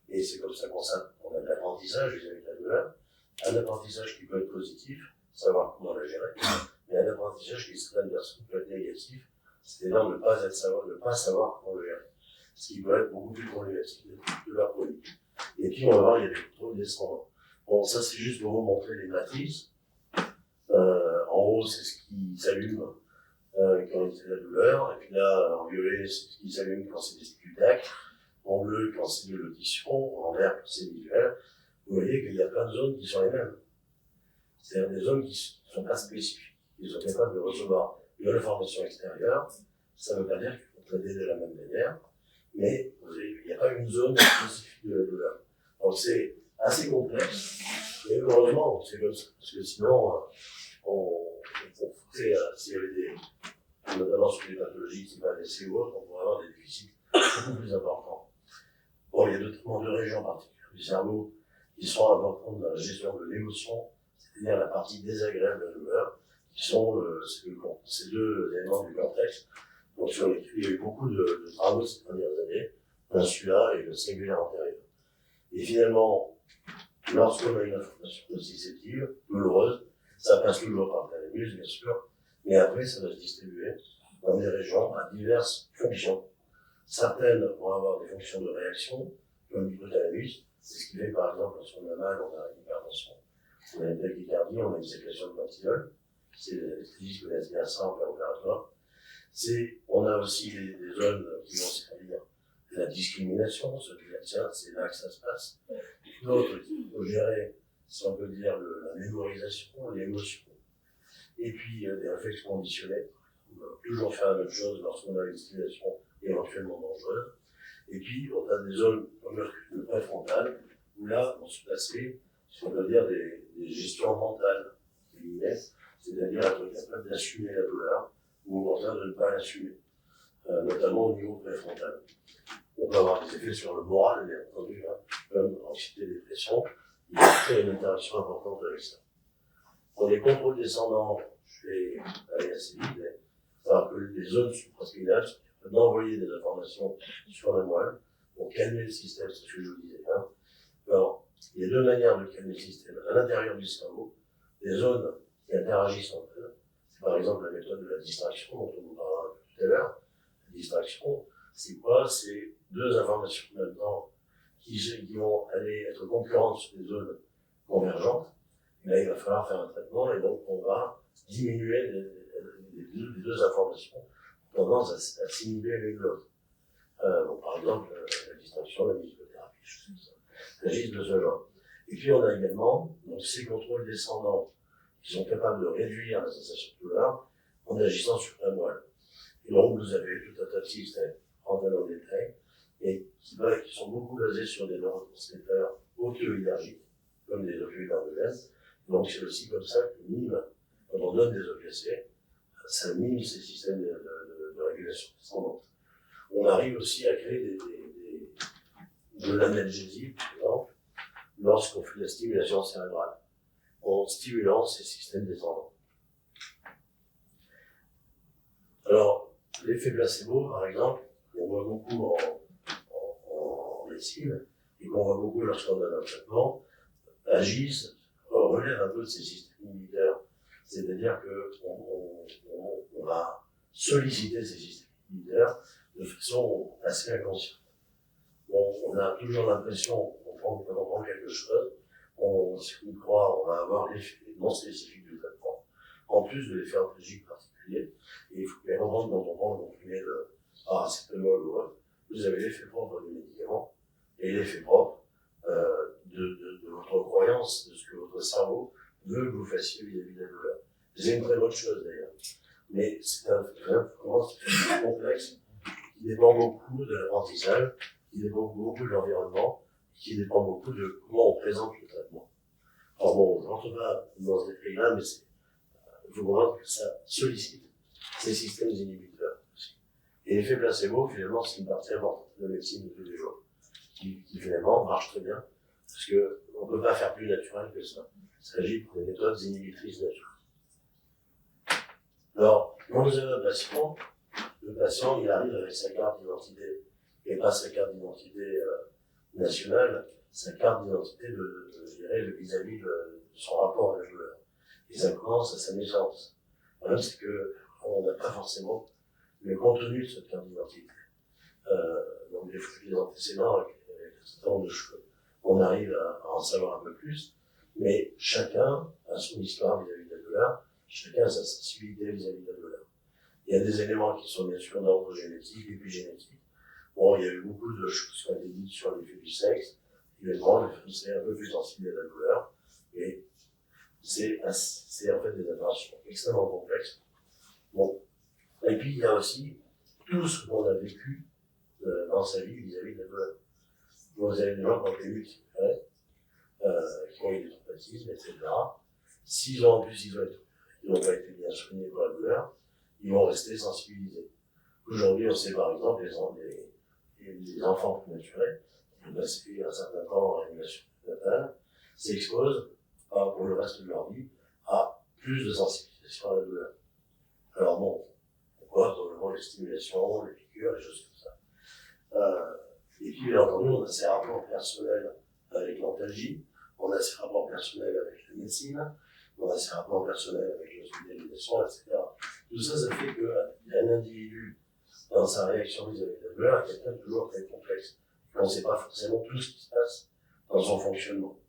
et c'est comme ça qu'on a de l'apprentissage vis-à-vis de la douleur. Un apprentissage qui peut être positif, savoir comment la gérer, mais un apprentissage qui serait l'inverse, complètement négatif, c'est-à-dire ne pas savoir comment le gérer. Ce qui peut être beaucoup plus problématique de leur produit. Et puis on va voir, il y a des contrôles descendants. Bon, ça c'est juste pour vous montrer les matrices. En haut, c'est ce qui s'allume quand c'est la douleur, et puis là, en violet, c'est ce qui s'allume quand c'est des spectacles, en bleu, quand c'est de l'audition, en vert, quand c'est visuel. Vous voyez qu'il y a plein de zones qui sont les mêmes. C'est-à-dire des zones qui ne sont pas spécifiques. Ils sont capables de recevoir de l'information extérieure. Ça ne veut pas dire qu'il faut traiter de la même manière, mais il n'y a pas une zone spécifique de la douleur. Donc c'est assez complexe, et heureusement, c'est comme ça, parce que sinon, on foutait, s'il y avait notamment sur les pathologies qui va laisser ou autres, on pourrait avoir des déficits beaucoup plus importants. Bon, il y a notamment deux régions particulières du cerveau qui sont importantes dans la gestion de l'émotion, c'est-à-dire la partie désagréable de la douleur, qui sont ces deux éléments du cortex, donc sur lesquels il y a eu beaucoup de travaux ces dernières années, l'insula et le cingulaire antérieur. Et finalement, lorsqu'on a une information nociceptive, douloureuse, ça passe toujours par le thalamus, bien sûr, mais après, ça va se distribuer dans des régions à diverses fonctions. Certaines vont avoir des fonctions de réaction, comme l'hypothalamus. C'est ce qui fait, par exemple, lorsqu'on a mal, on a une hypertension, on a une tachycardie, on a une sécrétion de cortisol. C'est l'anesthésie qu'on a ça en plein opératoire. On a aussi des zones qui vont servir de la discrimination, se dire, tiens, c'est là que ça se passe. D'autres qui vont gérer, si on peut dire, la mémorisation, l'émotion. Et puis, des réflexes conditionnés. On va toujours faire la même chose lorsqu'on a une stimulation éventuellement dangereuse. Et puis, on a des zones comme le préfrontal, où là, vont se placer, si on peut dire, des gestions mentales, c'est-à-dire être capable d'assumer la douleur, ou au contraire de ne pas l'assumer, notamment au niveau préfrontal. On peut avoir des effets sur le moral, bien entendu, comme anxiété, dépression. Il y a une interaction importante avec ça. Pour les contrôles descendants, je vais aller assez vite, mais que les zones supraspinales sont capables d'envoyer des informations sur la moelle pour calmer le système, c'est ce que je vous disais. Alors, il y a deux manières de calmer le système. À l'intérieur du cerveau, des zones qui interagissent entre elles. C'est par exemple la méthode de la distraction dont on vous parlera un peu tout à l'heure. La distraction, c'est quoi? C'est deux informations en même temps qui vont aller être concurrentes sur des zones convergentes. Et là, il va falloir faire un traitement et donc on va diminuer les deux informations tendance à simuler l'une l'autre. Par exemple, la distraction, la musicothérapie, choses comme ça. Il s'agit de ce genre. Et puis on a également ces contrôles descendants qui sont capables de réduire la sensation de douleur en agissant sur la moelle. Et donc vous avez tout un tas de systèmes, rentrer dans le détail, et qui sont beaucoup basés sur des neurotransmetteurs opioïdergiques, comme des opioïdes endogènes. Donc c'est aussi comme ça que mime, quand on donne des opiacés, ça mime ces systèmes de régulation descendante. On arrive aussi à créer de l'analgésie, par exemple, lorsqu'on fait de la stimulation cérébrale, en stimulant ces systèmes descendants. Alors, l'effet placebo, par exemple, qu'on voit beaucoup en médecine, et qu'on voit beaucoup lorsqu'on donne un traitement, relève un peu de ces systèmes inhibiteurs. C'est-à-dire qu'on va solliciter ces systèmes inhibiteurs de façon assez inconsciente. On a toujours l'impression quand on prend quelque chose, si on croit, on va avoir l'effet non spécifique du traitement, en plus de l'effet antalgique particulier. Et il faut bien comprendre quand on prend le comprimé de paracétamol ou autre, vous avez l'effet propre du médicament et l'effet propre de votre croyance, de ce que votre cerveau veut que vous fassiez vis-à-vis de la douleur. C'est une très bonne chose d'ailleurs. Mais c'est un phénomène complexe qui dépend beaucoup de l'apprentissage, qui dépend beaucoup de l'environnement, qui dépend beaucoup de comment on présente le traitement. Alors bon, on ne rentre pas dans ce détail-là, mais il faut comprendre que ça sollicite ces systèmes inhibiteurs aussi. Et l'effet placebo, finalement, c'est une partie importante de la médecine de tous les jours, qui finalement marche très bien, parce qu'on ne peut pas faire plus naturel que ça. Il s'agit des méthodes inhibitrices naturelles. Alors, quand vous avez un patient, le patient, il arrive avec sa carte d'identité, et pas sa carte d'identité nationale, sa carte d'identité de vis-à-vis de son rapport à la douleur. et ça commence à sa naissance. Le problème, c'est qu'on n'a pas forcément le contenu de cette carte d'identité. Donc, les antécédents, avec un certain nombre de choses, on arrive à en savoir un peu plus, mais chacun a son histoire vis-à-vis de la douleur, chacun a sa sensibilité vis-à-vis de la douleur. Il y a des éléments qui sont bien sûr d'ordre génétique, épigénétique. Bon, il y a eu beaucoup de choses qui ont été dites sur l'effet du sexe. Évidemment, les femmes sont un peu plus sensibles à la douleur, et c'est en fait des interactions extrêmement complexes. Bon. Et puis, il y a aussi tout ce qu'on a vécu dans sa vie vis-à-vis de la douleur. Vous avez des gens qui ont été mutilés, qui ont eu des traumatismes, etc. S'ils ont en plus, ils n'ont pas été bien soignés pour la douleur, ils vont rester sensibilisés. Aujourd'hui, on sait par exemple les enfants prématurés, qui ont passé un certain temps en réanimation natale, s'exposent pour le reste de leur vie à plus de sensibilisation à la douleur. Alors bon, pourquoi? Probablement les stimulations, les piqûres, les choses comme ça. Et puis bien entendu, on a ces rapports personnels avec l'antalgie, on a ces rapports personnels avec la médecine, on a ces rapports personnels avec l'hospitalisation, etc. Tout ça, ça fait qu'un individu, dans sa réaction vis-à-vis de la douleur, est quelqu'un de toujours très complexe. On ne sait pas forcément tout ce qui se passe dans son fonctionnement.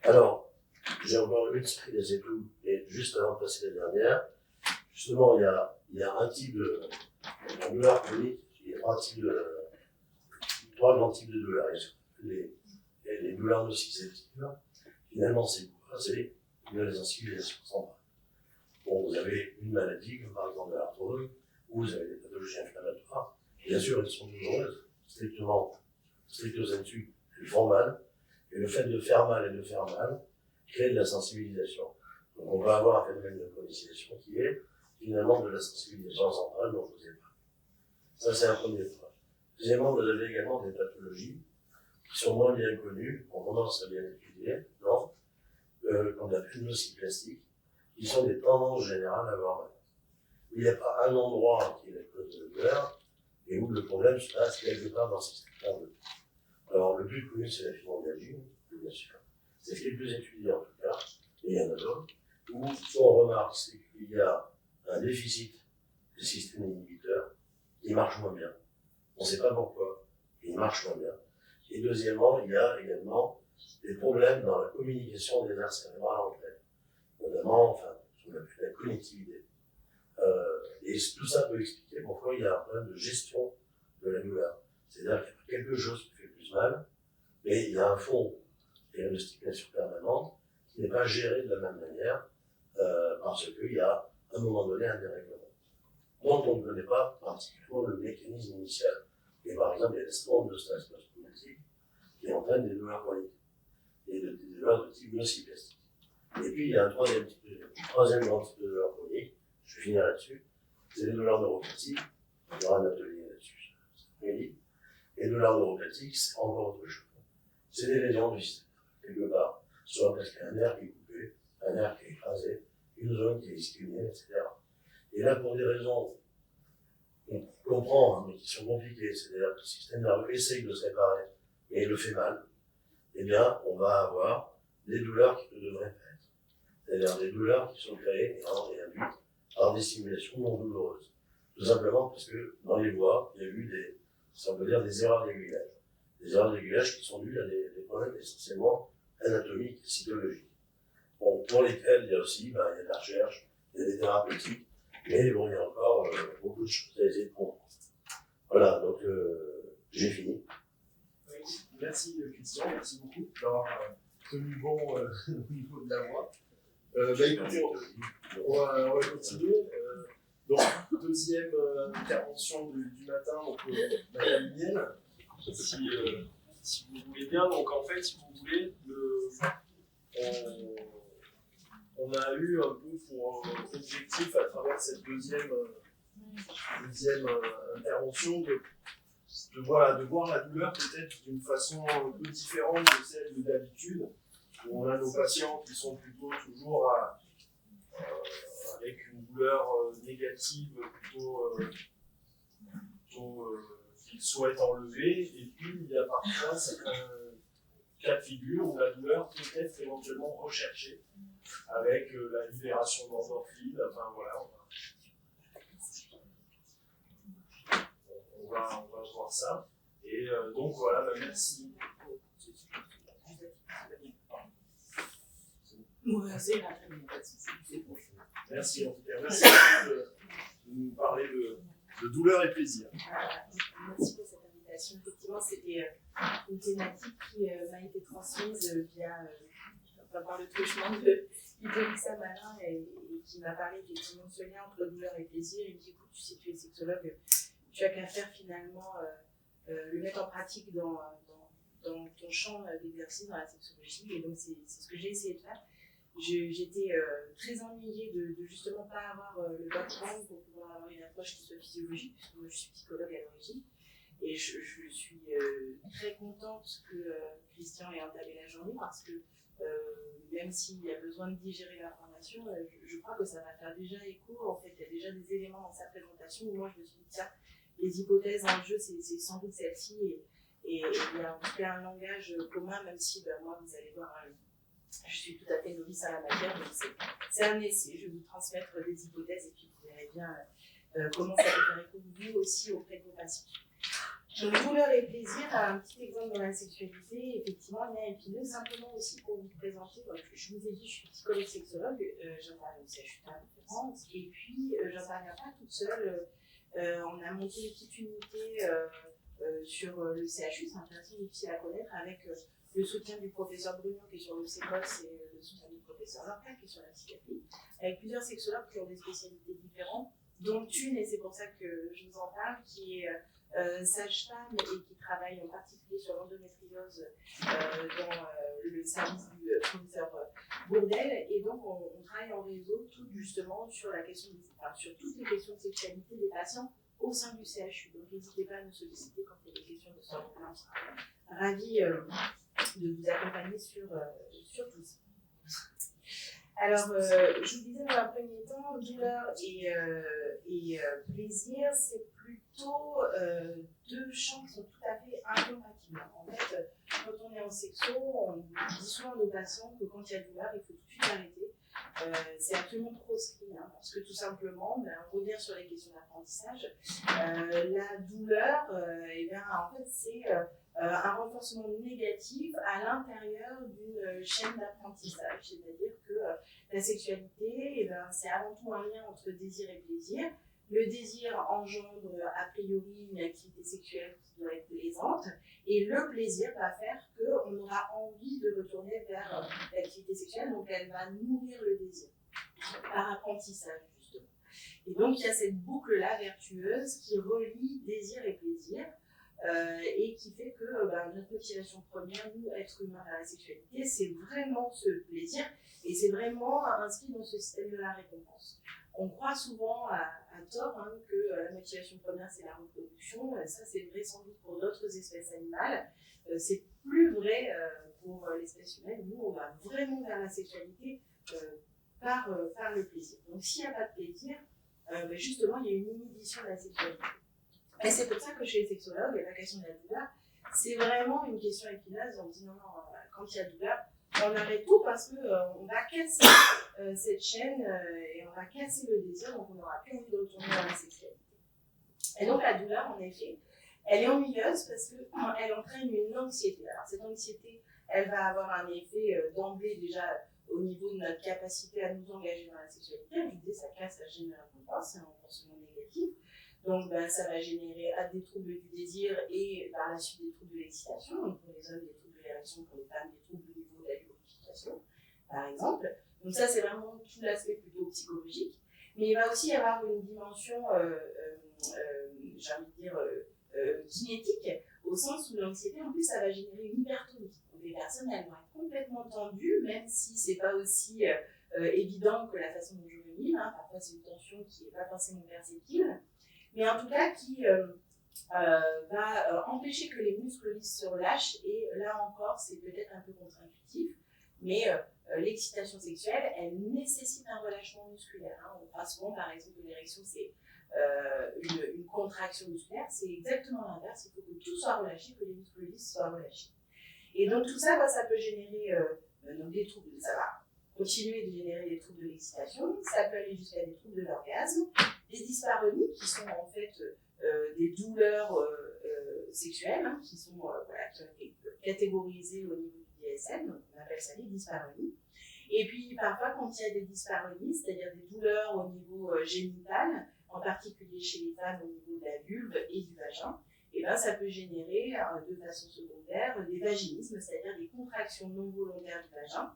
Alors, j'ai encore une série des études, et juste avant de passer la dernière, justement, il y a un type de douleur chronique, il y a trois grands types de douleurs. Les douleurs nociceptives, finalement, c'est quoi? C'est les sensibilisations centrales. Bon, vous avez une maladie, comme par exemple l'arthrose, ou vous avez des pathologies inflammatoires. Bien sûr, elles sont douloureuses, stricto sensu, elles font mal. Et le fait de faire mal et de faire mal crée de la sensibilisation. Donc on va avoir un phénomène de chronisation qui est finalement de la sensibilisation centrale dont je vous ai parlé. Ça, c'est un premier point. Deuxièmement, vous avez également des pathologies qui sont moins bien connues, qu'on commence à bien étudier, non, qu'on appelle nociplastique, qui sont des tendances générales à avoir mal. Il n'y a pas un endroit qui est la cause de la douleur, et où le problème se passe quelque part dans ces secteurs. Alors, le plus connu, c'est la fibromyalgie, bien sûr. C'est ce qui est le plus étudié en tout cas, et il y en a d'autres, où ce qu'on remarque, c'est qu'il y a un déficit des systèmes inhibiteurs qui marche moins bien. On ne sait pas pourquoi, il marche moins bien. Et deuxièmement, il y a également des problèmes dans la communication des aires cérébrales entre elles, notamment, ce qu'on appelle la connectivité. Et tout ça peut expliquer pourquoi il y a un problème de gestion de la douleur. C'est-à-dire qu'il y a quelque chose qui fait plus mal, mais il y a un fond de stimulation permanente qui n'est pas géré de la même manière, parce qu'il y a à un moment donné un dérèglement. Donc on ne connaît pas particulièrement le mécanisme initial. Et par exemple, il y a des syndromes de stress post-traumatique qui entraînent des douleurs chroniques et des douleurs de type nociplastique. Et puis il y a un troisième grand type de douleur chronique, je vais finir là-dessus, c'est les douleurs neuropathiques. Il y aura un atelier là-dessus, et les douleurs neuropathiques, c'est encore autre chose. C'est des lésions du système, quelque part, soit parce qu'il y a un nerf qui est coupé, un nerf qui est écrasé, une zone qui est ischémique, etc. Et là, pour des raisons qu'on comprend, mais qui sont compliquées, c'est-à-dire que le système nerveux essaye de se réparer, et il le fait mal, eh bien, on va avoir des douleurs qui ne devraient pas être. C'est-à-dire des douleurs qui sont créées et induites par des stimulations non douloureuses. Tout simplement parce que dans les voies, il y a eu des erreurs d'aiguillage. Des erreurs d'aiguillage qui sont dues à des problèmes essentiellement anatomiques et cytologiques. Bon, pour lesquels il y a aussi, il y a de la recherche, il y a des thérapeutiques, mais bon, il y a encore beaucoup de choses à essayer de comprendre. Voilà, donc j'ai fini. Oui, merci Christian, merci beaucoup d'avoir tenu bon au niveau de la voix. Écoutez, on va continuer. Donc, deuxième intervention du matin, donc Madame Miel, si vous voulez bien. Donc en fait, si vous voulez, on a eu un peu pour objectif à travers cette deuxième intervention de voir la douleur peut-être d'une façon un peu différente de celle de d'habitude, où on a nos patients qui sont plutôt toujours avec une douleur négative plutôt qu'ils souhaitent enlever, et puis il y a parfois certains cas de figure où la douleur peut être éventuellement recherchée avec la libération d'endorphines. Enfin voilà, on va voir ça. Et donc voilà, merci. Merci en tout cas. Merci de nous parler de douleur et plaisir. Merci pour cette invitation. Effectivement, c'était une thématique qui m'a été transmise par le truchement de Hippolyte Malin et qui m'a parlé effectivement de ce lien entre douleur et plaisir. Il me dit, écoute, tu sais, tu es sexologue, tu as qu'à faire finalement le mettre en pratique dans ton champ d'exercice dans la sexologie. Et donc, c'est ce que j'ai essayé de faire. J'étais très ennuyée de justement pas avoir le background pour pouvoir avoir une approche qui soit physiologique, puisque moi je suis psychologue à l'origine. Et je suis très contente que Christian ait entamé la journée parce que même s'il y a besoin de digérer l'information, je crois que ça va faire déjà écho. En fait, il y a déjà des éléments dans sa présentation où moi je me suis dit, tiens, les hypothèses en jeu, c'est sans doute celle-ci. Et il y a en tout cas un langage commun, même si moi, vous allez voir, je suis tout à fait novice à la matière, donc c'est un essai. Je vais vous transmettre des hypothèses et puis vous verrez bien comment ça peut faire écho vous aussi auprès de vos patients. Donc, douleur et plaisir, un petit exemple dans la sexualité, effectivement, il y a épineux, simplement aussi pour vous présenter. Donc, je vous ai dit, je suis psychologue sexologue, j'interviens au CHU de référence, et puis j'interviens pas toute seule. On a monté une petite unité sur le CHU, c'est intéressant, difficile à connaître, avec le soutien du professeur Brunion qui est sur le CEPOS et le soutien du professeur Lorca qui est sur la psychiatrie, avec plusieurs sexologues qui ont des spécialités différentes, dont une, et c'est pour ça que je vous en parle, qui est sage-femme et qui travaille en particulier sur l'endométriose dans le service du professeur Bourdel. Et donc, on travaille en réseau tout justement sur la question sur toutes les questions de sexualité des patients au sein du CHU. Donc, n'hésitez pas à nous solliciter quand il y a des questions de santé. On sera ravis de vous accompagner sur tout ça. Alors, je vous disais dans un premier temps, douleur et plaisir, c'est plutôt deux champs qui sont tout à fait incompatibles. En fait, quand on est en sexo, on dit souvent à nos patients que quand il y a douleur, il faut tout de suite arrêter. C'est absolument proscrit, parce que tout simplement, on revient sur les questions d'apprentissage. La douleur, en fait, c'est un renforcement négatif à l'intérieur d'une chaîne d'apprentissage. C'est-à-dire que la sexualité, c'est avant tout un lien entre désir et plaisir. Le désir engendre a priori une activité sexuelle qui doit être plaisante, et le plaisir va faire qu'on aura envie de retourner vers l'activité sexuelle, donc elle va nourrir le désir par apprentissage justement. Et donc il y a cette boucle-là vertueuse qui relie désir et plaisir, et qui fait que notre motivation première, nous, êtres humains à la sexualité, c'est vraiment ce plaisir, et c'est vraiment inscrit dans ce système de la récompense. On croit souvent à tort que la motivation première c'est la reproduction. Ça c'est vrai sans doute pour d'autres espèces animales. C'est plus vrai pour l'espèce humaine. Nous on va vraiment vers la sexualité par le plaisir. Donc s'il n'y a pas de plaisir, justement il y a une inhibition de la sexualité. Et c'est pour ça que chez les sexologues, la question de la douleur, c'est vraiment une question épineuse. On dit non, quand il y a douleur, on arrête tout parce qu'on va casser cette chaîne et on va casser le désir, donc on n'aura plus envie de retourner dans la sexualité. Et donc la douleur, en effet, elle est ennuyeuse parce qu'elle entraîne une anxiété. Alors cette anxiété, elle va avoir un effet d'emblée déjà au niveau de notre capacité à nous engager dans la sexualité. Je vous dis, ça casse la chaîne de la récompense, c'est un renforcement négatif. Donc ça va générer des troubles du désir et par la suite des troubles de l'excitation. Donc pour les hommes, des troubles de l'érection, pour les femmes, des troubles au niveau de la lubrification, par exemple. Donc ça, c'est vraiment tout l'aspect plutôt psychologique. Mais il va aussi y avoir une dimension, j'ai envie de dire, kinétique, au sens où l'anxiété, en plus, ça va générer une hypertonie. Donc les personnes, elles vont être complètement tendues, même si c'est pas aussi évident que la façon dont je me mime. Parfois, c'est une tension qui n'est pas forcément perceptible. Mais en tout cas, qui va empêcher que les muscles lisses se relâchent. Et là encore, c'est peut-être un peu contre-intuitif, mais l'excitation sexuelle, elle nécessite un relâchement musculaire. On parle souvent, par exemple, de l'érection, c'est une contraction musculaire. C'est exactement l'inverse. Il faut que tout soit relâché, que les muscles lisses soient relâchés. Et donc tout ça, ça peut générer des troubles. Ça va continuer de générer des troubles de l'excitation, ça peut aller jusqu'à des troubles de l'orgasme, des dyspareunies qui sont en fait des douleurs sexuelles, hein, qui sont qui ont été catégorisées au niveau du DSM, donc on appelle ça les dyspareunies. Et puis parfois quand il y a des dyspareunies, c'est-à-dire des douleurs au niveau génital, en particulier chez les femmes au niveau de la vulve et du vagin, et ben ça peut générer de façon secondaire des vaginismes, c'est-à-dire des contractions non volontaires du vagin,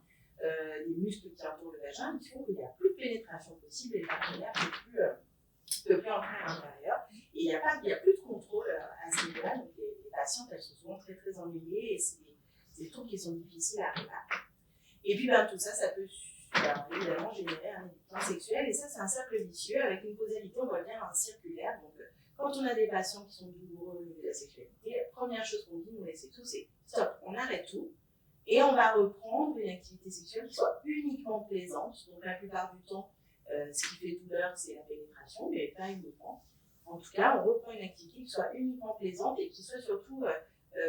des muscles qui entourent le vagin, qui font qu'il n'y a plus de pénétration possible et le partenaire ne peut plus entrer à l'intérieur. Et il n'y a plus de contrôle à ce niveau-là, donc les patientes elles sont souvent très très ennuyées et c'est des troubles qui sont difficiles à réparer. Et puis tout ça peut évidemment générer un évitement sexuel et ça c'est un cercle vicieux avec une causalité, on voit bien un circulaire. Donc quand on a des patients qui sont douloureux au niveau de la sexualité, la première chose qu'on dit nous les sexos c'est stop, on arrête tout et on va reprendre une activité sexuelle qui soit uniquement plaisante. Donc la plupart du temps ce qui fait douleur c'est la pénétration mais pas uniquement. En tout cas on reprend une activité qui soit uniquement plaisante et qui soit surtout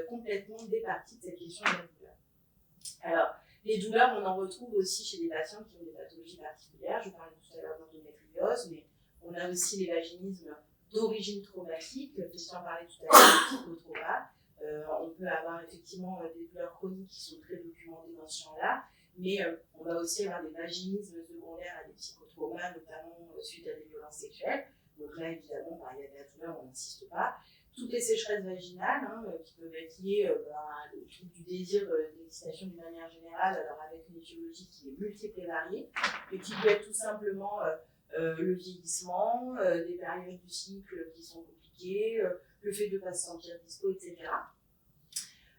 complètement départie de cette question de la douleur. Alors les douleurs, on en retrouve aussi chez des patients qui ont des pathologies particulières. Je parlais tout à l'heure d'endométriose, mais on a aussi les vaginismes d'origine traumatique. Christian parlait tout à l'heure de psychotrauma. On peut avoir effectivement des douleurs chroniques qui sont très documentées dans ce champ-là, mais on va aussi avoir des vaginismes secondaires à des psychotraumas, notamment suite à des violences sexuelles. Donc là, évidemment, il y a de la douleur, on n'insiste pas. Toutes les sécheresses vaginales qui peuvent être liées au trouble du désir, de l'excitation d'une manière générale, alors avec une étiologie qui est multiple et variée, mais qui peut être tout simplement le vieillissement, des périodes du cycle qui sont compliquées, le fait de ne pas se sentir dispo, etc.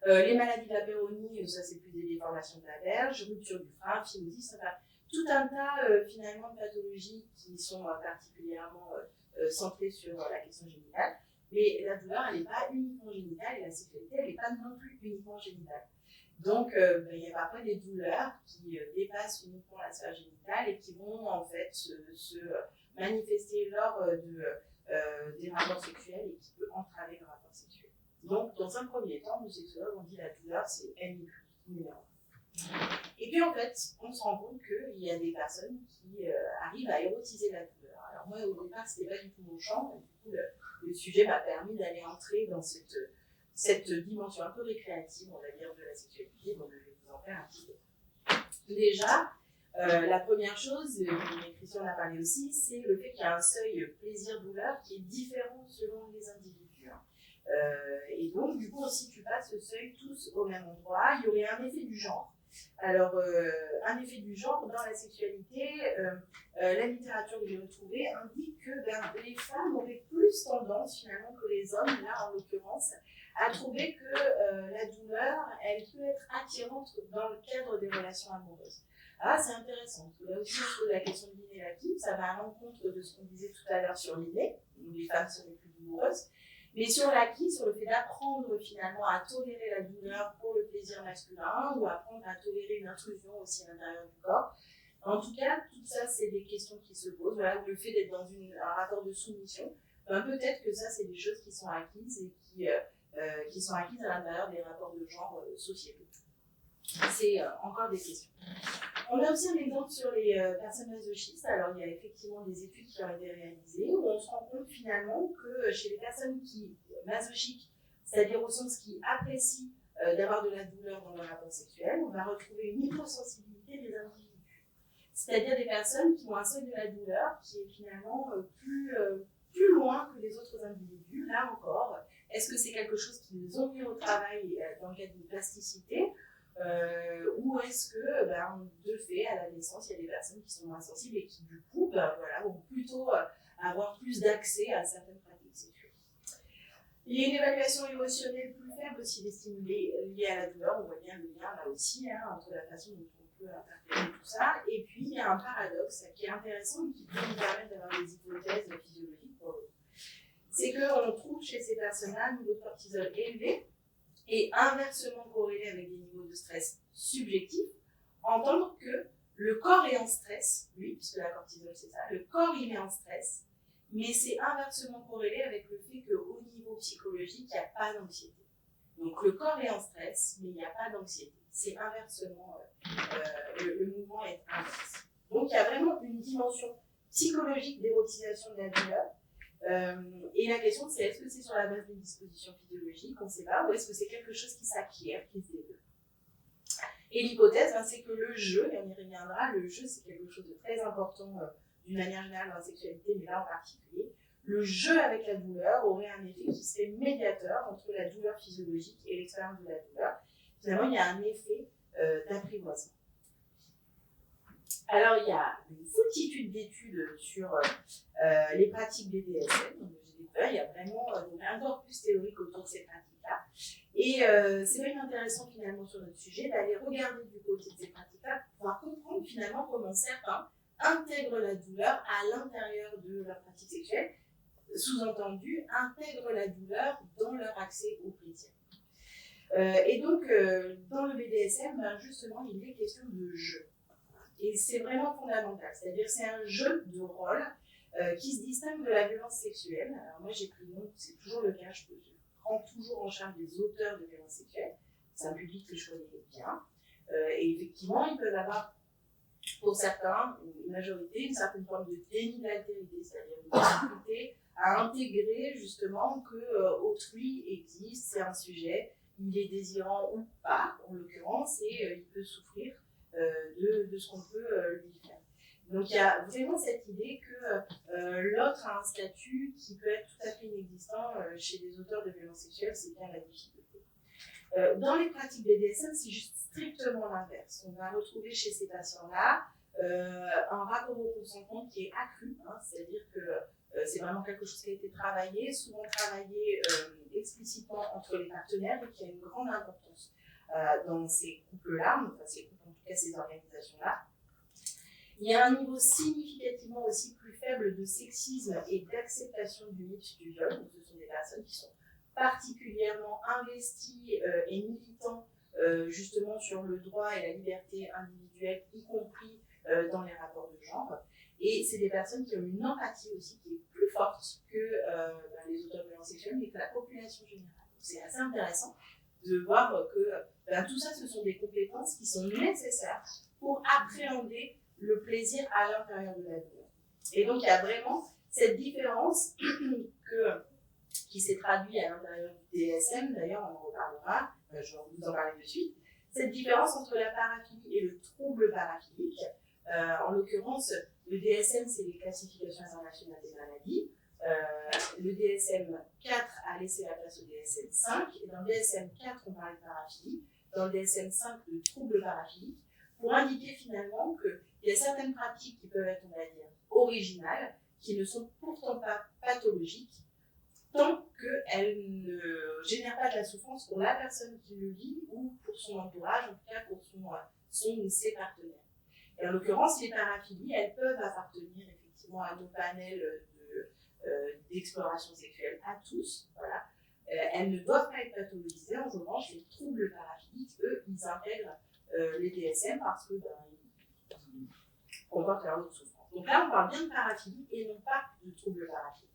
Les maladies de la péronie, ça c'est plus des déformations de la verge, rupture du frein, phimosis, enfin, tout un tas finalement de pathologies qui sont particulièrement centrées sur la question génitale. Mais la douleur, elle n'est pas uniquement génitale et la sexualité, elle n'est pas non plus uniquement génitale. Donc, il y a parfois des douleurs qui dépassent uniquement la sphère génitale et qui vont en fait se manifester lors des rapports sexuels et qui peuvent entraver le rapport sexuel. Donc, dans un premier temps, nous sexologues, on dit la douleur, c'est NIQ, numéro 1. Et puis en fait, on se rend compte qu'il y a des personnes qui arrivent à érotiser la douleur. Alors moi, au départ, c'était pas du tout mon champ, mais du coup, le sujet m'a permis d'aller entrer dans cette dimension un peu récréative, on va dire, de la sexualité, donc je vais vous en faire un petit peu. Déjà, la première chose, mais Christian en a parlé aussi, c'est le fait qu'il y a un seuil plaisir-douleur qui est différent selon les individus. Et donc, du coup, on ne situe pas ce seuil tous au même endroit. Il y aurait un effet du genre. Alors, un effet du genre dans la sexualité, la littérature que j'ai retrouvée indique que les femmes auraient plus tendance finalement que les hommes, là en l'occurrence, à trouver que la douleur, elle peut être attirante dans le cadre des relations amoureuses. Ah, c'est intéressant, parce que là aussi on se pose la question de l'inné et l'actif, ça va à l'encontre de ce qu'on disait tout à l'heure sur l'inné, où les femmes sont les plus douloureuses. Mais sur l'acquis, sur le fait d'apprendre finalement à tolérer la douleur pour le plaisir masculin ou apprendre à tolérer une intrusion aussi à l'intérieur du corps. En tout cas, tout ça, c'est des questions qui se posent. Voilà, le fait d'être dans un rapport de soumission, peut-être que ça, c'est des choses qui sont acquises et qui sont acquises à l'intérieur des rapports de genre sociétaux. C'est encore des questions. On a aussi un exemple sur les personnes masochistes. Alors, il y a effectivement des études qui ont été réalisées où on se rend compte finalement que chez les personnes masochistes, c'est-à-dire au sens qui apprécient d'avoir de la douleur dans leur rapport sexuel, on va retrouver une hypersensibilité des individus. C'est-à-dire des personnes qui ont un seuil de la douleur qui est finalement plus loin que les autres individus. Là encore, est-ce que c'est quelque chose qu'ils ont mis au travail dans le cadre d'une plasticité ou est-ce que, de fait, à la naissance, il y a des personnes qui sont moins sensibles et qui, du coup, vont plutôt avoir plus d'accès à certaines pratiques sexuelles. Il y a une évaluation émotionnelle plus faible aussi des stimuli liés à la douleur. On voit bien le lien là aussi entre la façon dont on peut interpréter tout ça. Et puis, il y a un paradoxe qui est intéressant et qui peut nous permettre d'avoir des hypothèses physiologiques pour eux. C'est qu'on trouve chez ces personnes-là un niveau de cortisol élevé et inversement corrélé avec des niveaux de stress subjectifs, entendre que le corps est en stress, oui, puisque la cortisol c'est ça, le corps il est en stress, mais c'est inversement corrélé avec le fait qu'au niveau psychologique, il n'y a pas d'anxiété. Donc le corps est en stress, mais il n'y a pas d'anxiété. C'est inversement, le mouvement est inverse. Donc il y a vraiment une dimension psychologique d'érotisation de la douleur. Et la question c'est, est-ce que c'est sur la base d'une disposition physiologique, on ne sait pas, ou est-ce que c'est quelque chose qui s'acquiert, qui se développe. Et l'hypothèse, c'est que le jeu, et on y reviendra, le jeu c'est quelque chose de très important d'une manière générale dans la sexualité, mais là en particulier. Le jeu avec la douleur aurait un effet qui serait médiateur entre la douleur physiologique et l'expérience de la douleur. Finalement, il y a un effet d'apprivoisement. Alors, il y a une foultitude d'études sur les pratiques BDSM. Donc, il y a vraiment un corpus théorique autour de ces pratiques-là. Et c'est vraiment intéressant finalement sur notre sujet d'aller regarder du côté de ces pratiques-là pour pouvoir comprendre finalement comment certains intègrent la douleur à l'intérieur de leur pratique sexuelle. Sous-entendu, intègrent la douleur dans leur accès au plaisir. Et donc, dans le BDSM, justement, il est question de jeu. Et c'est vraiment fondamental. C'est-à-dire, c'est un jeu de rôle qui se distingue de la violence sexuelle. Alors moi, j'ai pris note, c'est toujours le cas, je prends toujours en charge des auteurs de violences sexuelles. C'est un public que je connais bien. Et effectivement, ils peuvent avoir, pour certains, une majorité, une certaine forme de déni d'altérité, c'est-à-dire une difficulté à intégrer justement que autrui existe, c'est un sujet, il est désirant ou pas, en l'occurrence, et il peut souffrir de ce qu'on peut lui faire. Donc il y a vraiment cette idée que l'autre a un statut qui peut être tout à fait inexistant chez les auteurs de violences sexuelles, c'est bien la difficulté. Dans les pratiques BDSM, c'est juste strictement l'inverse. On va retrouver chez ces patients-là un rapport au consentement qui est accru, c'est-à-dire que c'est vraiment quelque chose qui a été travaillé, souvent travaillé explicitement entre les partenaires et qui a une grande importance dans ces couples-là, enfin ces couples, en tout cas ces organisations-là. Il y a un niveau significativement aussi plus faible de sexisme et d'acceptation du mythe du viol. Donc, ce sont des personnes qui sont particulièrement investies et militants justement sur le droit et la liberté individuelle, y compris dans les rapports de genre. Et c'est des personnes qui ont une empathie aussi qui est plus forte que les auteurs de violences sexuelles, mais que la population générale. Donc, c'est assez intéressant de voir que tout ça, ce sont des compétences qui sont nécessaires pour appréhender le plaisir à l'intérieur de la douleur. Et donc, il y a vraiment cette différence qui s'est traduite à l'intérieur du DSM, d'ailleurs, on en reparlera, je vais vous en parler de suite, cette différence entre la paraphilie et le trouble paraphilique. En l'occurrence, le DSM, c'est les classifications internationales des maladies. Le DSM 4 a laissé la place au DSM 5, et dans le DSM 4, on parle de paraphilie, dans le DSM 5, de trouble paraphilique, pour indiquer finalement qu'il y a certaines pratiques qui peuvent être, on va dire, originales, qui ne sont pourtant pas pathologiques, tant qu'elles ne génèrent pas de la souffrance pour la personne qui le vit ou pour son entourage, en tout cas pour son ou ses partenaires. Et en l'occurrence, les paraphilies, elles peuvent appartenir effectivement à nos panels d'exploration sexuelle à tous. Voilà. Elles ne doivent pas être pathologisées. En revanche, les troubles paraphiliques, eux, ils intègrent les DSM parce que ils comportent leur lot de souffrance. Donc là, on parle bien de paraphilie et non pas de troubles paraphiliques.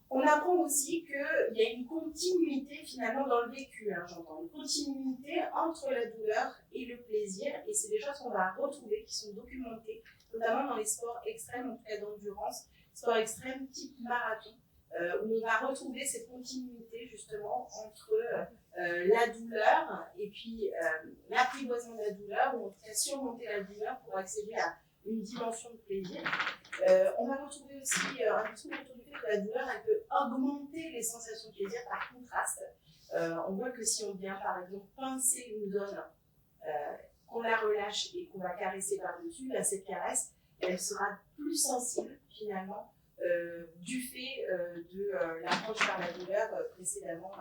On apprend aussi qu'il y a une continuité finalement dans le vécu, j'entends, une continuité entre la douleur et le plaisir, et c'est des choses qu'on va retrouver, qui sont documentées, notamment dans les sports extrêmes, en tout cas d'endurance, sports extrêmes type marathon, où on va retrouver cette continuité justement entre la douleur et puis l'apprivoisement de la douleur, ou en tout cas surmonter la douleur pour accéder à une dimension de plaisir. On va retrouver aussi un discours autour du fait que la douleur elle peut augmenter les sensations de plaisir par contraste. On voit que si on vient par exemple pincer une zone, qu'on la relâche et qu'on va caresser par-dessus, cette caresse, elle sera plus sensible finalement du fait de l'approche par la douleur précédemment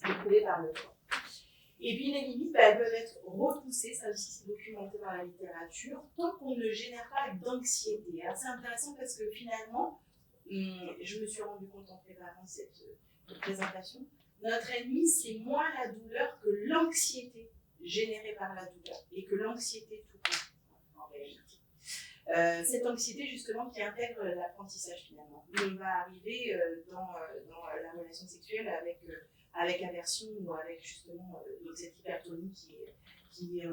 éprouvée par le corps. Et puis les limites, elles peuvent être repoussées, ça aussi c'est documenté dans la littérature, tant qu'on ne génère pas d'anxiété. C'est intéressant parce que finalement, je me suis rendu compte en préparant cette présentation, notre ennemi c'est moins la douleur que l'anxiété générée par la douleur, et que l'anxiété tout court, en réalité. Cette anxiété justement qui intègre l'apprentissage finalement. On va arriver dans la relation sexuelle avec avec aversion ou avec justement cette hypertonie qui est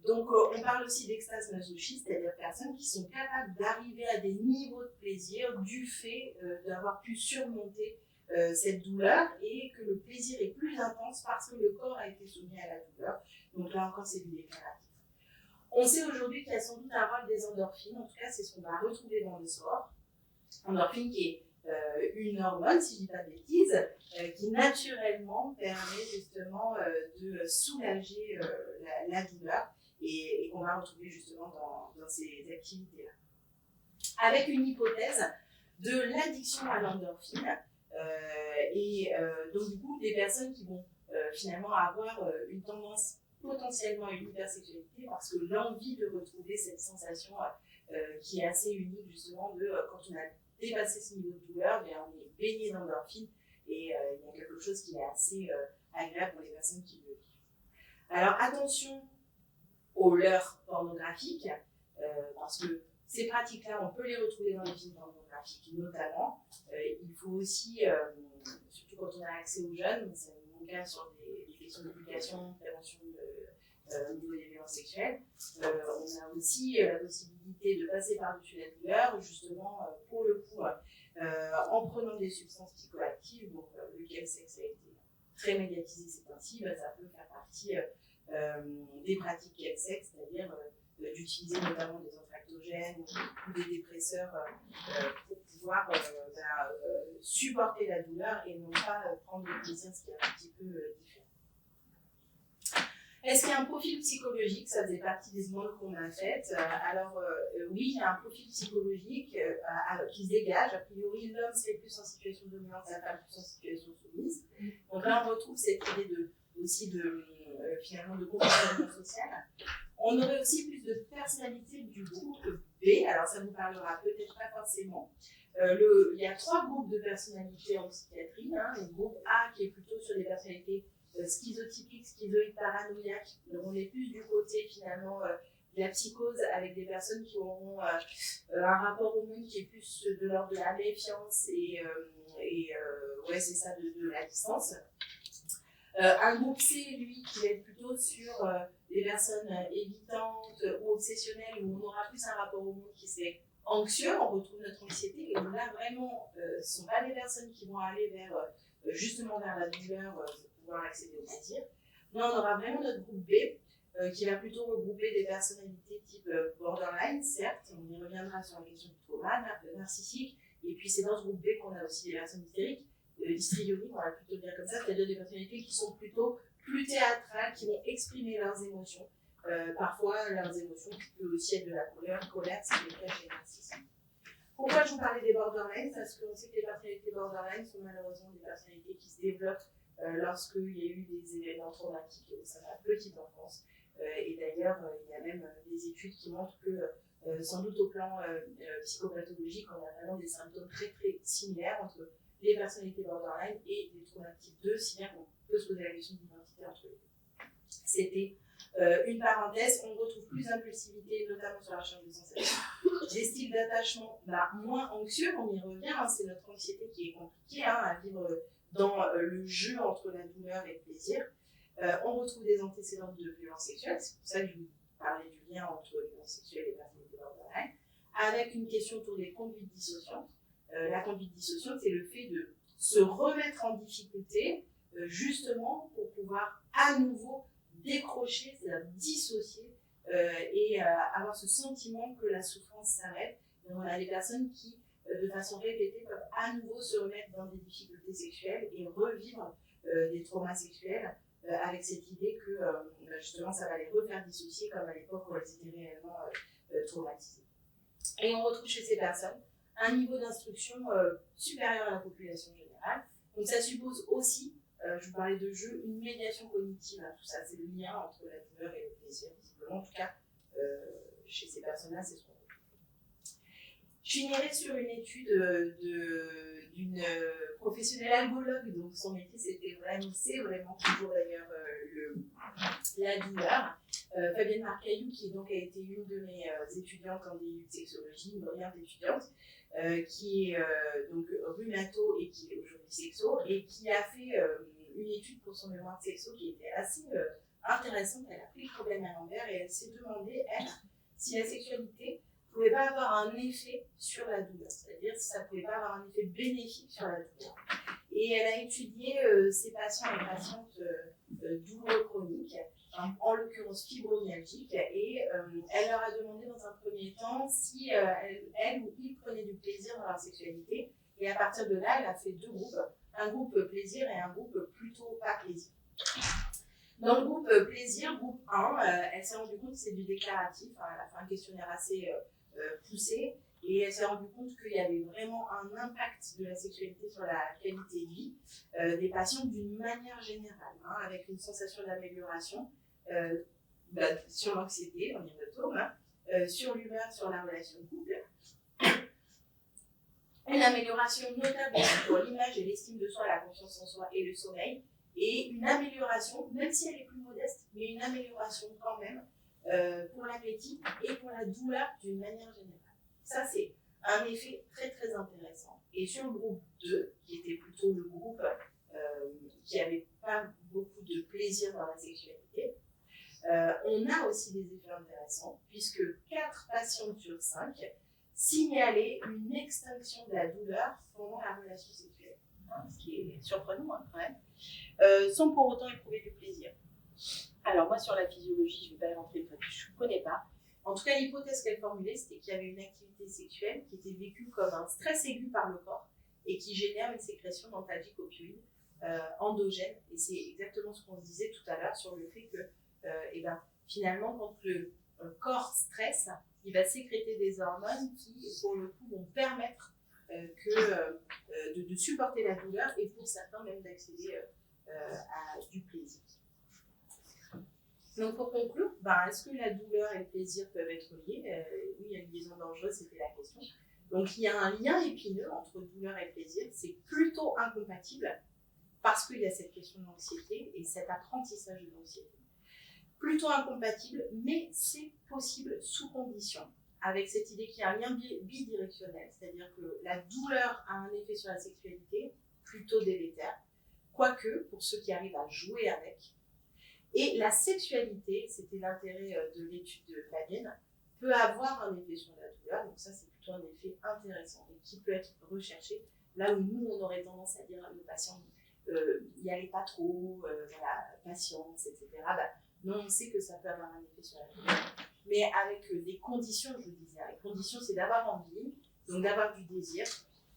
donc on parle aussi d'extase masochiste, c'est-à-dire personnes qui sont capables d'arriver à des niveaux de plaisir du fait d'avoir pu surmonter cette douleur et que le plaisir est plus intense parce que le corps a été soumis à la douleur. Donc là encore, c'est du déclaratif. On sait aujourd'hui qu'il y a sans doute un rôle des endorphines, en tout cas c'est ce qu'on va retrouver dans le sport. Endorphine qui est une hormone, si je ne dis pas de bêtises, qui naturellement permet justement de soulager la douleur et qu'on va retrouver justement dans ces activités-là. Avec une hypothèse de l'addiction à l'endorphine donc du coup des personnes qui vont finalement avoir une tendance potentiellement à une hypersexualité parce que l'envie de retrouver cette sensation qui est assez unique justement de quand on a dépassé ce niveau de douleur, bien, on est baigné d'endorphine et il y a quelque chose qui est assez agréable pour les personnes qui le vivent. Alors attention aux leurres pornographiques parce que ces pratiques-là, on peut les retrouver dans les films pornographiques notamment. Il faut aussi, surtout quand on a accès aux jeunes, c'est mon cas sur des questions d'éducation, prévention au niveau des violences sexuelles, on a aussi la possibilité de passer par-dessus la douleur, justement pour le coup, en prenant des substances psychoactives, donc le chemsex a été très médiatisé ces temps-ci, ça peut faire partie des pratiques chemsex, c'est-à-dire d'utiliser notamment des antalgènes ou des dépresseurs pour pouvoir supporter la douleur et non pas prendre le plaisir, ce qui est un petit peu différent. Est-ce qu'il y a un profil psychologique? Ça faisait partie des demandes qu'on a faites. Alors oui, il y a un profil psychologique qui se dégage. A priori, l'homme serait plus en situation dominante, la femme plus en situation soumise. Donc là, on retrouve cette idée finalement de comportement social. On aurait aussi plus de personnalité du groupe B. Alors ça vous parlera peut-être pas forcément. Il y a 3 groupes de personnalités en psychiatrie. Le groupe A qui est plutôt sur les personnalités schizotypiques, schizoïdes, paranoïaques. Donc on est plus du côté finalement de la psychose avec des personnes qui auront un rapport au monde qui est plus de l'ordre de la méfiance et ouais c'est ça, de la distance. Un groupe C, lui, qui va être plutôt sur des personnes évitantes ou obsessionnelles, où on aura plus un rapport au monde qui serait anxieux, on retrouve notre anxiété, et où là, vraiment, ce ne sont pas des personnes qui vont aller justement vers la douleur pour pouvoir accéder au plaisir. Là, on aura vraiment notre groupe B, qui va plutôt regrouper des personnalités type borderline, certes, on y reviendra sur la question du trauma narcissique, et puis c'est dans ce groupe B qu'on a aussi des personnes hystériques, histrioniques, on va plutôt dire comme ça, c'est-à-dire des personnalités qui sont plutôt plus théâtrales, qui vont exprimer leurs émotions. Parfois, leurs émotions qui peuvent aussi être de la colère, c'est le cas chez les narcissiques. Pourquoi je vous parlais des borderlines? Parce qu'on sait que les personnalités borderline sont malheureusement des personnalités qui se développent lorsqu'il y a eu des événements traumatiques au sein de la petite enfance. Et d'ailleurs, il y a même des études qui montrent que, sans doute au plan psychopathologique, on a vraiment des symptômes très très similaires entre les personnalités borderline et les troubles type 2, si bien qu'on peut se poser la question d'identité entre les deux. C'était une parenthèse. On retrouve plus d'impulsivité, notamment sur la recherche de sensations. Des styles d'attachement moins anxieux, on y revient, c'est notre anxiété qui est compliquée à vivre dans le jeu entre la douleur et le plaisir. On retrouve des antécédents de violences sexuelles, c'est pour ça que je vous parlais du lien entre les violences sexuelles et les personnalités borderline, avec une question autour des conduites dissociantes. La conduite dissociante, c'est le fait de se remettre en difficulté, justement pour pouvoir à nouveau décrocher, c'est-à-dire dissocier et avoir ce sentiment que la souffrance s'arrête. Donc on a des personnes qui, de façon répétée, peuvent à nouveau se remettre dans des difficultés sexuelles et revivre des traumas sexuels avec cette idée que justement ça va les refaire dissocier comme à l'époque où elles étaient réellement traumatisées. Et on retrouve chez ces personnes un niveau d'instruction supérieur à la population générale. Donc ça suppose aussi, je vous parlais de jeu, une médiation cognitive. Tout ça, c'est le lien entre la douleur et le plaisir, visiblement. En tout cas, chez ces personnes-là, c'est ce qu'on retrouve. Je finirai sur une étude d'une professionnelle algologue. Donc son métier, c'est vraiment toujours d'ailleurs la douleur. Fabienne Marcaillou, qui donc a été une de mes étudiantes en DU de sexologie, une brillante étudiante, qui est donc rhumato et qui est aujourd'hui sexo, et qui a fait une étude pour son mémoire de sexo qui était assez intéressante. Elle a pris le problème à l'envers et elle s'est demandé, elle, si la sexualité ne pouvait pas avoir un effet sur la douleur, c'est-à-dire si ça ne pouvait pas avoir un effet bénéfique sur la douleur. Et elle a étudié ces patients et patientes douloureux chroniques, en l'occurrence fibromyalgiques, et elle leur a demandé dans un premier temps si elle ou ils prenaient du plaisir dans leur sexualité. Et à partir de là, elle a fait 2 groupes, un groupe plaisir et un groupe plutôt pas plaisir. Dans le groupe plaisir, groupe 1, elle s'est rendue compte que c'est du déclaratif. Elle a fait un questionnaire assez poussé et elle s'est rendue compte qu'il y avait vraiment un impact de la sexualité sur la qualité de vie des patients d'une manière générale, avec une sensation d'amélioration sur l'anxiété, on y retourne, sur l'humeur, sur la relation de couple. Une amélioration notable pour l'image et l'estime de soi, la confiance en soi et le sommeil. Et une amélioration, même si elle est plus modeste, mais une amélioration quand même pour l'appétit et pour la douleur d'une manière générale. Ça, c'est un effet très très intéressant. Et sur le groupe 2, qui était plutôt le groupe qui n'avait pas beaucoup de plaisir dans la sexualité, on a aussi des effets intéressants, puisque 4 patients sur 5 signalaient une extinction de la douleur pendant la relation sexuelle. Ce qui est surprenant quand même, sans pour autant éprouver du plaisir. Alors moi sur la physiologie, je ne vais pas y rentrer une fois que je ne connais pas. En tout cas, l'hypothèse qu'elle formulait, c'était qu'il y avait une activité sexuelle qui était vécue comme un stress aigu par le corps et qui génère une sécrétion d'antalgiques opioïdes endogène. Et c'est exactement ce qu'on se disait tout à l'heure sur le fait que finalement, quand le corps stresse, il va sécréter des hormones qui, pour le coup, vont permettre de supporter la douleur et pour certains même d'accéder à du plaisir. Donc pour conclure, est-ce que la douleur et le plaisir peuvent être liés? Oui, il y a une liaison dangereuse, c'était la question. Donc il y a un lien épineux entre douleur et plaisir, c'est plutôt incompatible parce qu'il y a cette question de l'anxiété et cet apprentissage de l'anxiété. Plutôt incompatible, mais c'est possible sous condition, avec cette idée qu'il y a un lien bidirectionnel, c'est-à-dire que la douleur a un effet sur la sexualité plutôt délétère, quoique, pour ceux qui arrivent à jouer avec. Et la sexualité, c'était l'intérêt de l'étude de Fabienne, peut avoir un effet sur la douleur, donc ça c'est plutôt un effet intéressant et qui peut être recherché, là où nous on aurait tendance à dire à nos patients, n'y allez pas trop, patience, etc. Non, on sait que ça peut avoir un effet sur la douleur, mais avec des conditions, je vous disais, les conditions c'est d'avoir envie, donc d'avoir du désir,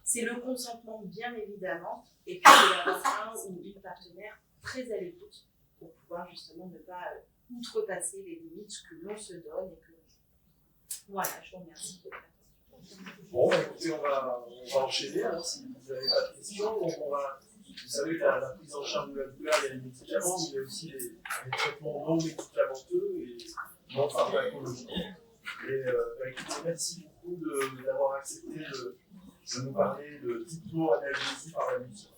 c'est le consentement bien évidemment, et puis d'avoir un ou une partenaire très à l'écoute pour pouvoir justement ne pas outrepasser les limites que l'on se donne et que voilà, je vous remercie de votre attention. Bon, écoutez, on va enchaîner si vous n'avez pas de questions. Donc vous savez que la prise en charge de la douleur, il y a les médicaments, mais il y a aussi les traitements non médicamenteux et non pharmacologiques. Et écoutez, merci beaucoup d'avoir accepté de nous parler de d'hypnoanalgésie par la musique.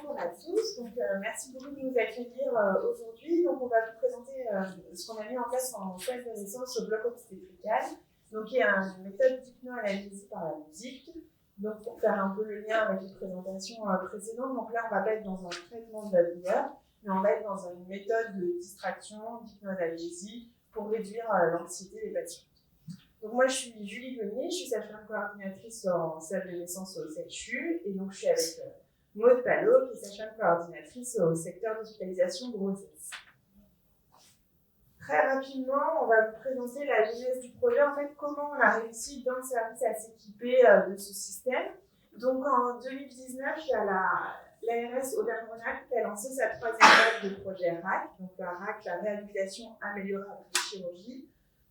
Bonjour à tous, donc merci beaucoup de nous accueillir aujourd'hui. Donc on va vous présenter ce qu'on a mis en place en phase de naissance au bloc obstétrical, donc qui est une méthode d'hypnoanalgésie par la musique. Donc pour faire un peu le lien avec les présentations précédentes, donc là on va pas être dans un traitement de la douleur, mais on va être dans une méthode de distraction, d'hypnoanalgésie pour réduire l'anxiété des patients. Donc moi je suis Julie Gonier, je suis sage-femme coordinatrice en salle de naissance au CHU et donc je suis avec Maud Palot, qui est sage-femme coordinatrice au secteur d'hospitalisation grossesse. Très rapidement, on va vous présenter la genèse du projet, en fait, comment on a réussi dans le service à s'équiper de ce système. Donc en 2019, il y a l'ARS Auvergne-Rhône-Alpes qui a lancé sa 3e vague de projet RAC, donc la RAC, la réhabilitation améliorée après chirurgie.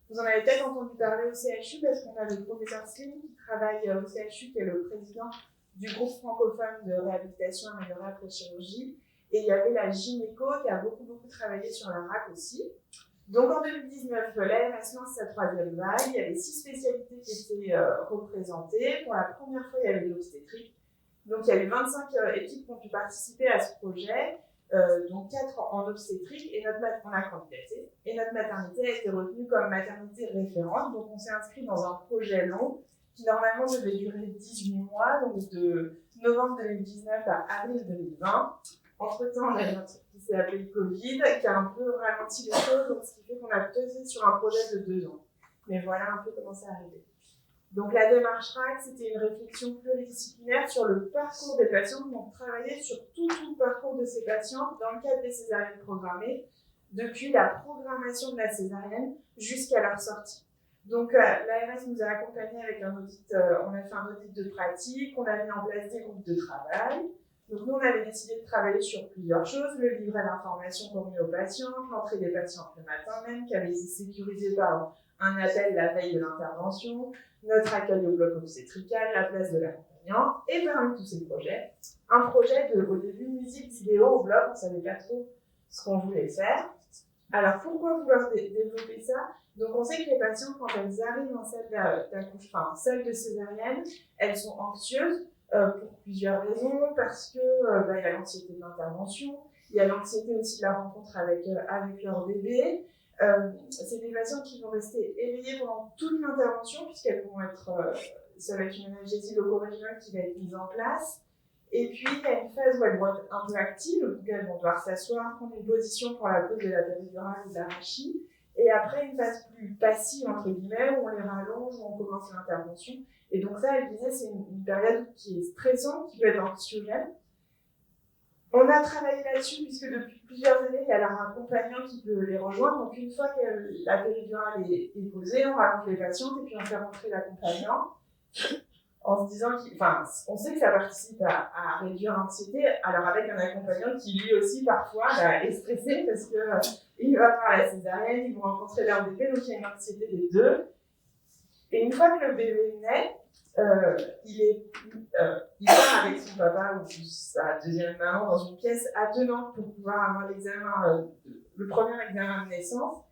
Vous en avez peut-être entendu parler au CHU parce qu'on a le professeur Slim qui travaille au CHU, qui est le président du groupe francophone de réhabilitation améliorée après chirurgie. Et il y avait la gynéco qui a beaucoup travaillé sur la RAC aussi. Donc en 2019, l'ARS lance sa 3e vague. Il y avait 6 spécialités qui étaient représentées. Pour la première fois, il y avait de l'obstétrique. Donc il y avait 25 équipes qui ont pu participer à ce projet. donc 4 en obstétrique, et on a candidaté. Et notre maternité a été retenue comme maternité référente, donc on s'est inscrit dans un projet long qui normalement devait durer 18 mois, donc de novembre 2019 à avril 2020. Entre-temps, on a eu un truc qui s'est appelé le Covid, qui a un peu ralenti les choses, donc ce qui fait qu'on a pesé sur un projet de 2 ans. Mais voilà un peu comment c'est arrivé. Donc la démarche RAC, c'était une réflexion pluridisciplinaire sur le parcours des patients, donc travailler sur tout le parcours de ces patients dans le cadre des césariennes programmées, depuis la programmation de la césarienne jusqu'à leur sortie. Donc l'ARS nous a accompagnés avec un audit, on a fait un audit de pratique, on a mis en place des groupes de travail. Donc nous, on avait décidé de travailler sur plusieurs choses, le livret d'information convenu aux patients, l'entrée des patients le matin même, qui avait été sécurisé par un appel la veille de l'intervention, notre accueil au bloc obstétrical, la place de l'accompagnant, et parmi tous ces projets, un projet de, au début, musique vidéo au bloc, on ne savait pas trop ce qu'on voulait faire. Alors pourquoi vouloir développer ça? Donc on sait que les patientes, quand elles arrivent en salle d'accouchement, enfin salle de césarienne, elles sont anxieuses pour plusieurs raisons, parce que il y a l'anxiété de l'intervention, il y a l'anxiété aussi de la rencontre avec leur bébé. C'est des patients qui vont rester éveillés pendant toute l'intervention, puisqu'elles vont être, ça va être une analgésie loco-régionale qui va être mise en place. Et puis, il y a une phase où elles vont être un peu actives, donc elles vont devoir s'asseoir, prendre une position pour la pose de la péridurale ou de la rachie. Et après, une phase plus passive, entre guillemets, où on les rallonge, où on commence l'intervention. Et donc ça, elle disait, c'est une période qui est stressante, qui peut être anxiogène. On a travaillé là-dessus, puisque depuis plusieurs années, il y a leur accompagnant qui peut les rejoindre. Donc une fois que la péridurale est posée, on rallonge les patientes et puis on fait rentrer l'accompagnant. En se disant on sait que ça participe à réduire l'anxiété, alors avec un accompagnant qui lui aussi parfois est stressé parce que il va voir la césarienne, ils vont rencontrer leur bébé, donc il y a une anxiété des deux. Et une fois que le bébé naît, il part avec son papa ou sa deuxième maman dans une pièce attenante pour pouvoir avoir l'examen, le premier examen de naissance.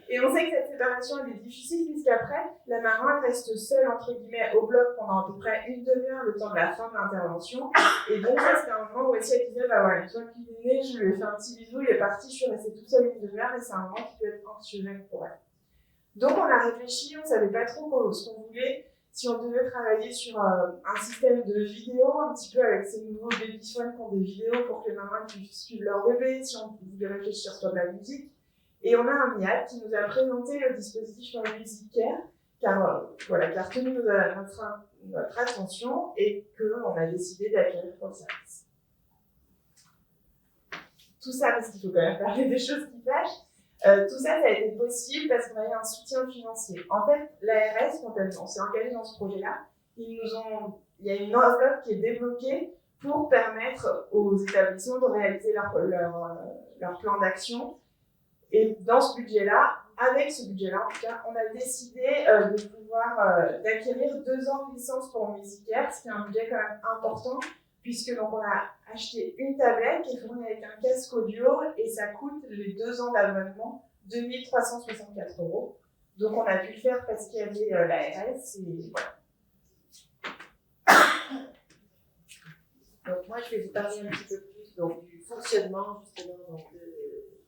Et on sait que cette séparation elle est difficile puisqu'après la maman elle reste seule entre guillemets au bloc pendant à peu près une demi-heure le temps de la fin de l'intervention. Et donc ça c'était un moment où aussi elle disait voilà, une fois qu'il est né, je lui ai fait un petit bisou, il est parti, je suis restée toute seule une demi-heure et c'est un moment qui peut être anxiogène pour elle. Donc on a réfléchi, on savait pas trop ce qu'on voulait, si on devait travailler sur un système de vidéo, un petit peu avec ces nouveaux baby swan qui ont des vidéos pour que les mamans puissent suivre leur bébé, si on voulait réfléchir sur de la musique. Et on a un MIAT qui nous a présenté le dispositif MusiCare, qui a retenu notre attention et qu'on a décidé d'acquérir pour le service. Tout ça parce qu'il faut quand même parler des choses qui fâchent. Tout ça, ça a été possible parce qu'on a eu un soutien financier. En fait, l'ARS, quand on s'est engagé dans ce projet-là, il y a une enveloppe qui est débloquée pour permettre aux établissements de réaliser leur plan d'action. Et dans ce budget-là, avec ce budget-là, en tout cas, on a décidé de pouvoir d'acquérir 2 ans de licence pour MusiCare, ce qui est un budget quand même important, puisque donc on a acheté une tablette qui est fournie avec un casque audio et ça coûte les 2 ans d'abonnement 2 364 €. Donc on a pu le faire parce qu'il y avait l'ARS et voilà. Donc moi je vais vous parler un petit peu plus donc, du fonctionnement justement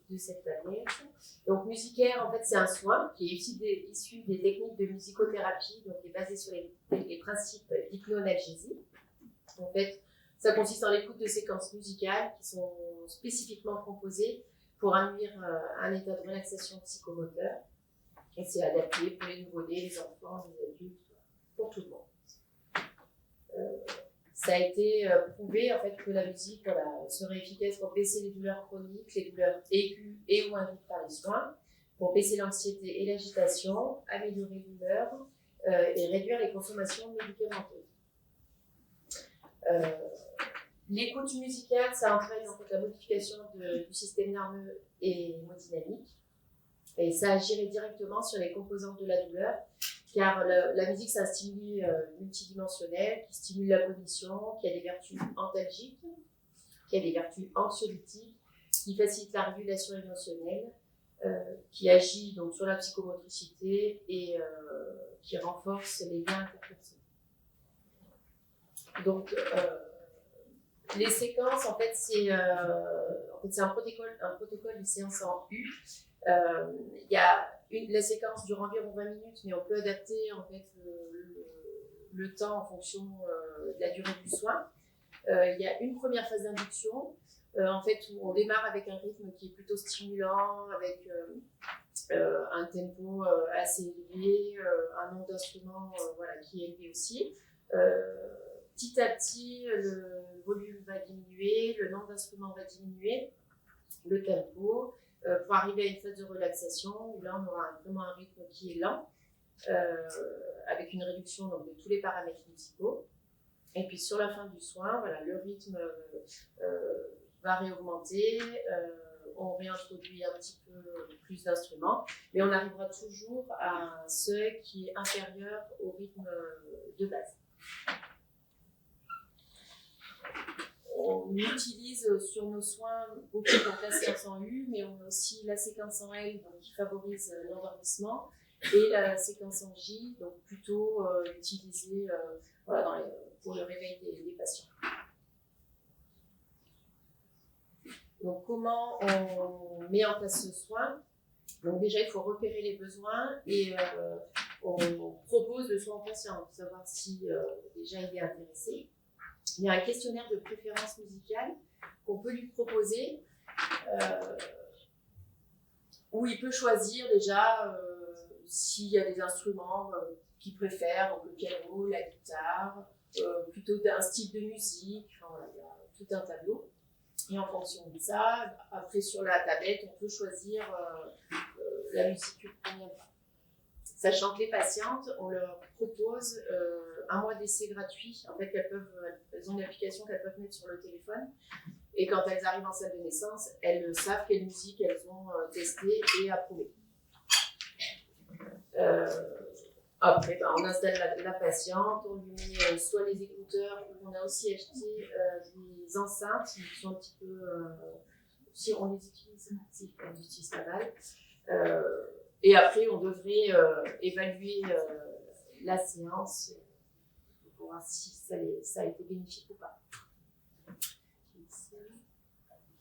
de cette manière. Donc MusiCare en fait c'est un soin qui est issu des techniques de musicothérapie, donc qui est basé sur les principes d'hypnoanalgésie. En fait, ça consiste en l'écoute de séquences musicales qui sont spécifiquement composées pour induire un état de relaxation psychomoteur. Et c'est adapté pour les nouveau-nés, les enfants, les adultes, pour tout le monde. Ça a été prouvé en fait que la musique serait efficace pour baisser les douleurs chroniques, les douleurs aiguës et ou induites par les soins, pour baisser l'anxiété et l'agitation, améliorer l'humeur et réduire les consommations médicamenteuses. L'écoute musicale, ça entraîne en fait la modification du système nerveux et hémodynamique et ça agirait directement sur les composantes de la douleur car la musique c'est un stimuli multidimensionnel qui stimule la cognition, qui a des vertus antalgiques, qui a des vertus anxiolytiques, qui facilite la régulation émotionnelle, qui agit donc sur la psychomotricité et qui renforce les liens interpersonnels. Donc, Les séquences, en fait, c'est un protocole de séance en U. Il y a la séquence dure environ 20 minutes, mais on peut adapter en fait le temps en fonction de la durée du soin. Il y a une première phase d'induction, en fait, où on démarre avec un rythme qui est plutôt stimulant, avec un tempo assez élevé, un nombre d'instruments qui est élevé aussi. Petit à petit, le volume va diminuer, le nombre d'instruments va diminuer, le tempo, pour arriver à une phase de relaxation où là on aura vraiment un rythme qui est lent, avec une réduction donc, de tous les paramètres musicaux. Et puis sur la fin du soin, le rythme va réaugmenter, on réintroduit un petit peu plus d'instruments, mais on arrivera toujours à un seuil qui est inférieur au rythme de base. On utilise sur nos soins beaucoup la séquence en U, mais on a aussi la séquence en L donc, qui favorise l'endormissement et la séquence en J, donc plutôt utilisée pour le réveil des patients. Donc comment on met en place ce soin? Donc déjà il faut repérer les besoins et on propose le soin au patient pour savoir si déjà il est intéressé. Il y a un questionnaire de préférence musicale qu'on peut lui proposer où il peut choisir déjà s'il y a des instruments qu'il préfère, donc le piano, la guitare, plutôt d'un style de musique, il y a tout un tableau. Et en fonction de ça, après sur la tablette, on peut choisir la musique qui convient pas. Sachant que les patientes, on leur propose un mois d'essai gratuit. En fait, elles ont une application qu'elles peuvent mettre sur le téléphone. Et quand elles arrivent en salle de naissance, elles savent quelle musique elles ont testée et approuvée. Après, on installe la patiente, on lui met soit les écouteurs, on a aussi acheté des enceintes qui sont un petit peu... si on les utilise, on les utilise pas mal. Et après, on devrait évaluer la séance pour voir si ça a été bénéfique ou pas.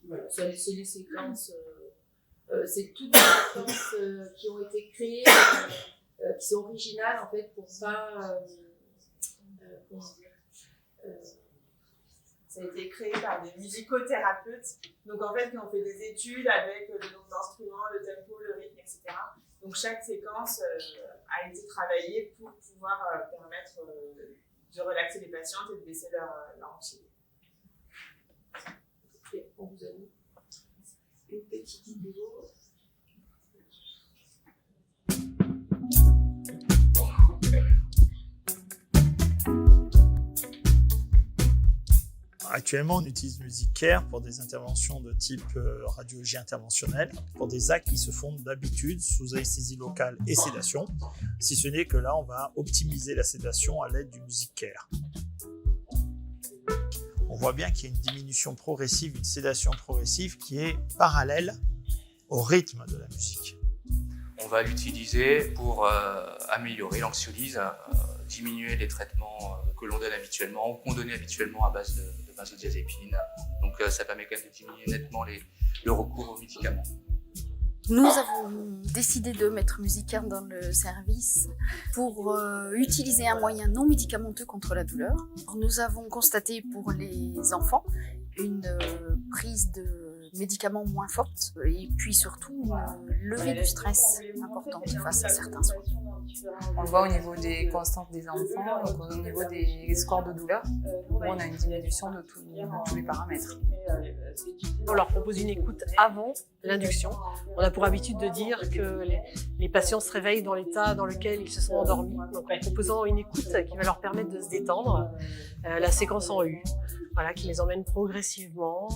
Voilà, c'est les séquences, c'est toutes les séquences qui ont été créées, qui sont originales en fait pour pas, ça a été créé par des musicothérapeutes, donc en fait qui ont fait des études avec le nombre d'instruments, le tempo, le rythme, etc. Donc chaque séquence a été travaillée pour pouvoir permettre de relaxer les patientes et de baisser leur anxiété. On vous a mis une petite vidéo. Actuellement, on utilise MusiCare pour des interventions de type radiologie interventionnelle, pour des actes qui se font d'habitude sous anesthésie locale et sédation, si ce n'est que là, on va optimiser la sédation à l'aide du MusiCare. On voit bien qu'il y a une diminution progressive, une sédation progressive qui est parallèle au rythme de la musique. On va l'utiliser pour améliorer l'anxiolyse, diminuer les traitements que l'on donne habituellement ou qu'on donnait habituellement à base de benzodiazépine. Donc ça permet quand même de diminuer nettement le recours aux médicaments. Nous avons décidé de mettre MusiCare dans le service pour utiliser un moyen non médicamenteux contre la douleur. Nous avons constaté pour les enfants une prise de médicaments moins forte et puis surtout une levée du stress importante face à certains soins. On le voit au niveau des constantes des enfants, donc au niveau des scores de douleur, où on a une diminution de tous les paramètres. On leur propose une écoute avant l'induction. On a pour habitude de dire que les patients se réveillent dans l'état dans lequel ils se sont endormis. Donc en proposant une écoute qui va leur permettre de se détendre, la séquence en U, qui les emmène progressivement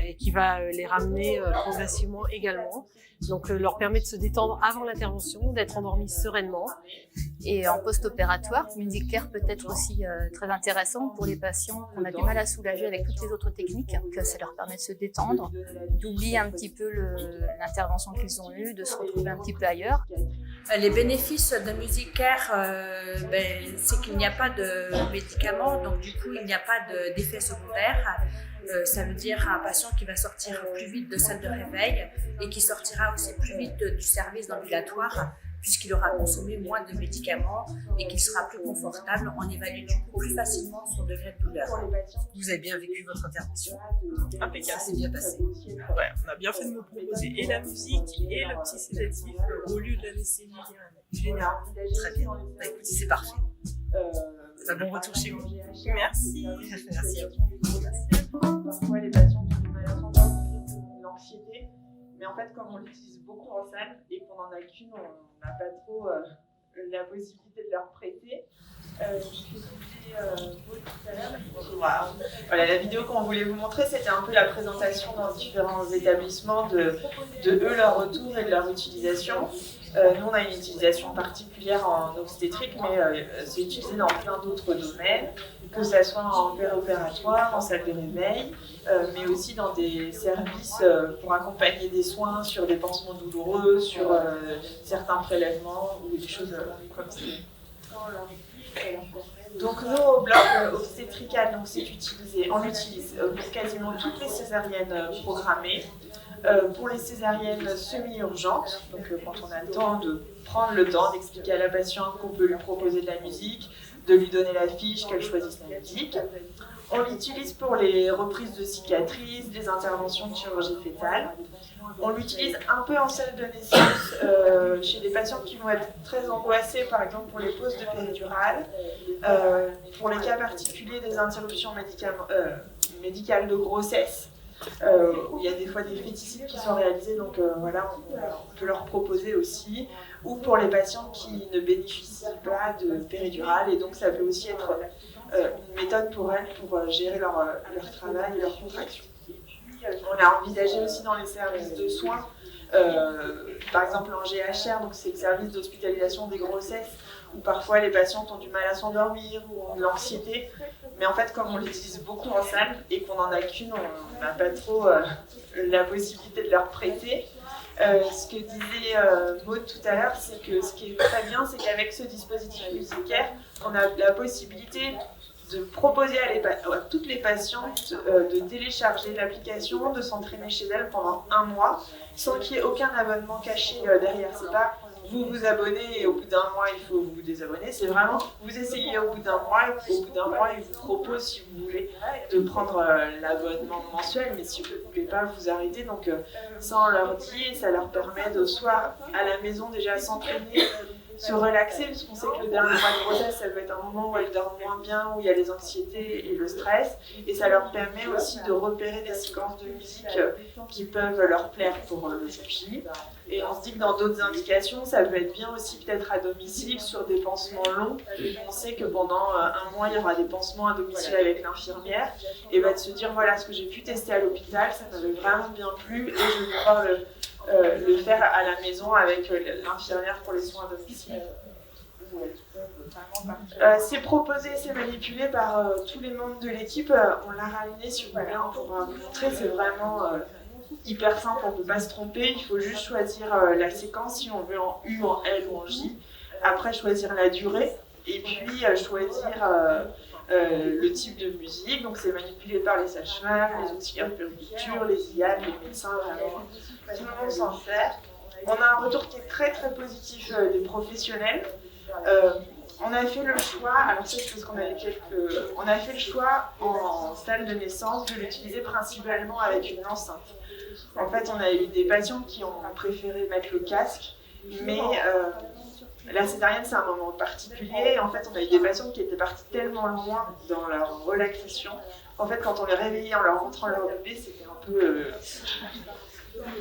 et qui va les ramener progressivement également. Donc leur permet de se détendre avant l'intervention, d'être endormis sereinement. Et en post-opératoire, MusiCare peut être aussi très intéressant pour les patients qu'on a du mal à soulager avec toutes les autres techniques, que ça leur permet de se détendre, d'oublier un petit peu l'intervention qu'ils ont eue, de se retrouver un petit peu ailleurs. Les bénéfices de Musicare, c'est qu'il n'y a pas de médicaments, donc du coup il n'y a pas d'effet secondaire. Ça veut dire un patient qui va sortir plus vite de salle de réveil et qui sortira aussi plus vite du service d'ambulatoire puisqu'il aura consommé moins de médicaments et qu'il sera plus confortable. On évalue du coup plus facilement son degré de douleur. Vous avez bien vécu votre intervention? Impeccable. Ça s'est bien passé. Ouais, on a bien fait de me proposer et la musique et le petit sédatif au lieu de l'anesthésie générale. Très bien. Bah, écoutez, c'est parfait. Bon retour chez vous. Merci. Merci à vous. Parfois, les patients ont du mal à s'endormir, de l'anxiété. Mais en fait, comme on l'utilise beaucoup en salle et qu'on n'en a qu'une, on n'a pas trop la possibilité de leur prêter. Voilà, la vidéo qu'on voulait vous montrer, c'était un peu la présentation dans différents établissements de eux, leur retour et de leur utilisation. Nous, on a une utilisation particulière en obstétrique, mais c'est utilisé dans plein d'autres domaines, que ce soit en péri-opératoire, en salle de réveil, mais aussi dans des services pour accompagner des soins sur des pansements douloureux, sur certains prélèvements ou des choses comme ça. Donc nous, au bloc obstétrical, donc on utilise pour quasiment toutes les césariennes programmées. Pour les césariennes semi-urgentes, donc quand on a le temps de prendre le temps d'expliquer à la patiente qu'on peut lui proposer de la musique, de lui donner la fiche, qu'elle choisisse la musique. On l'utilise pour les reprises de cicatrices, des interventions de chirurgie fétale. On l'utilise un peu en salle de naissance chez des patients qui vont être très angoissés, par exemple pour les poses de péridurale, pour les cas particuliers des interruptions médicales de grossesse, où il y a des fois des féticides qui sont réalisés, donc voilà, on peut leur proposer aussi, ou pour les patients qui ne bénéficient pas de péridurale, et donc ça peut aussi être une méthode pour elles pour gérer leur travail et leur contraction. On a envisagé aussi dans les services de soins, par exemple en GHR, donc c'est le service d'hospitalisation des grossesses, où parfois les patientes ont du mal à s'endormir ou ont de l'anxiété. Mais en fait, comme on l'utilise beaucoup en salle et qu'on n'en a qu'une, on n'a pas trop la possibilité de leur prêter. Ce que disait Maud tout à l'heure, c'est que ce qui est très bien, c'est qu'avec ce dispositif Musicare, on a la possibilité de proposer à toutes les patientes de télécharger l'application, de s'entraîner chez elles pendant 1 mois, sans qu'il y ait aucun abonnement caché derrière. C'est pas vous vous abonnez et au bout d'un mois il faut vous désabonner, c'est vraiment vous essayez au bout d'un mois, et au bout d'un mois ils vous proposent si vous voulez de prendre l'abonnement mensuel, mais si vous ne voulez pas vous arrêter, donc ça on leur dit, ça leur permet de soit à la maison déjà s'entraîner, se relaxer, parce qu'on sait que le dernier mois de grossesse, ça peut être un moment où elles dorment moins bien, où il y a les anxiétés et le stress, et ça leur permet aussi de repérer des séquences de musique qui peuvent leur plaire pour le suivi. Et on se dit que dans d'autres indications, ça peut être bien aussi peut-être à domicile sur des pansements longs. On sait que pendant 1 mois, il y aura des pansements à domicile avec l'infirmière, et de se dire voilà ce que j'ai pu tester à l'hôpital, ça m'avait vraiment bien plu, et je vais pouvoir le faire à la maison avec l'infirmière pour les soins à domicile. C'est proposé, c'est manipulé par tous les membres de l'équipe. On l'a ramené sur le lien pour vous montrer, c'est vraiment hyper simple, on ne peut pas se tromper. Il faut juste choisir la séquence, si on veut en U, en L ou en J. Après, choisir la durée et puis choisir le type de musique. Donc, c'est manipulé par les sages-femmes, les auxiliaires de puériculture, les IAD, les médecins, vraiment. Tout le monde s'en sert. On a un retour qui est très très positif des professionnels. On a fait le choix, alors c'est parce qu'on avait on a fait le choix en salle de naissance de l'utiliser principalement avec une enceinte. En fait, on a eu des patients qui ont préféré mettre le casque, mais la césarienne c'est un moment particulier. En fait, on a eu des patients qui étaient partis tellement loin dans leur relaxation. En fait, quand on les réveillait en leur montrant leur bébé, c'était un peu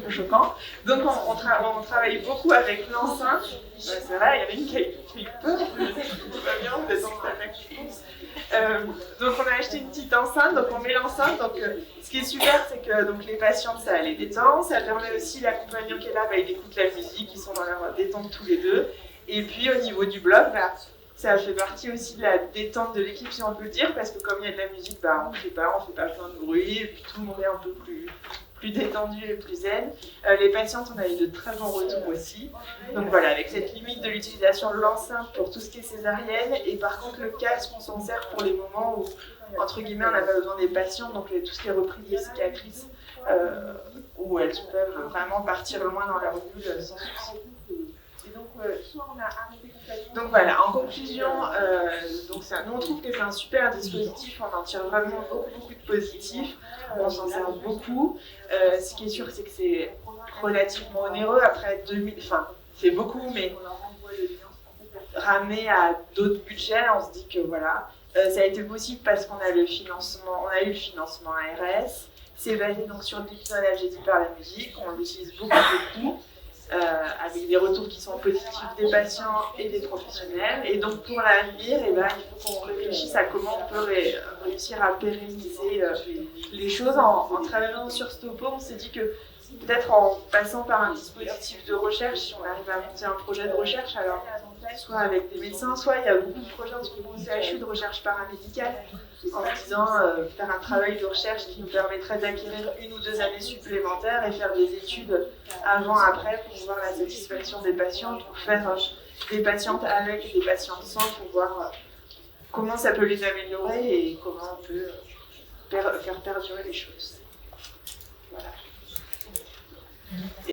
choquant. Donc on travaille beaucoup avec l'enceinte. C'est vrai, il y en a une qui a eu peur. Tout va bien, on est en donc on a acheté une petite enceinte, donc on met l'enceinte. Donc ce qui est super, c'est que donc, les patients, ça les détend. Ça permet aussi, l'accompagnant qui est là, il écoute la musique, ils sont dans leur détente tous les deux. Et puis au niveau du bloc, ça fait partie aussi de la détente de l'équipe, si on peut le dire, parce que comme il y a de la musique, on ne fait pas plein de bruit, et puis tout le monde est un peu plus plus détendues et plus zen. Les patientes, on a eu de très bons retours aussi. Donc voilà, avec cette limite de l'utilisation de l'enceinte pour tout ce qui est césarienne, et par contre le casque, on s'en sert pour les moments où, entre guillemets, on n'a pas besoin des patients, donc tout ce qui est reprise des cicatrices, où elles peuvent vraiment partir loin dans leur bulle sans souci. Donc voilà, en conclusion, nous on trouve que c'est un super dispositif, on en tire vraiment beaucoup de positifs, on s'en sert beaucoup. Ce qui est sûr, c'est que c'est relativement onéreux. Après c'est beaucoup, mais ramené à d'autres budgets, on se dit que voilà, ça a été possible parce qu'on a eu le financement ARS. C'est basé donc sur le l'hypnoanalgésie par la musique, on l'utilise beaucoup. Avec des retours qui sont positifs des patients et des professionnels. Et donc pour l'avenir, il faut qu'on réfléchisse à comment on peut réussir à pérenniser les choses. En travaillant sur Stopo, on s'est dit que peut-être en passant par un dispositif de recherche, si on arrive à monter un projet de recherche, alors soit avec des médecins, soit il y a beaucoup de projets au CHU de recherche paramédicale, en disant faire un travail de recherche qui nous permettrait d'acquérir 1 ou 2 années supplémentaires et faire des études avant-après pour voir la satisfaction des patients, pour faire des patientes avec et des patientes sans, pour voir comment ça peut les améliorer et comment on peut faire perdurer les choses.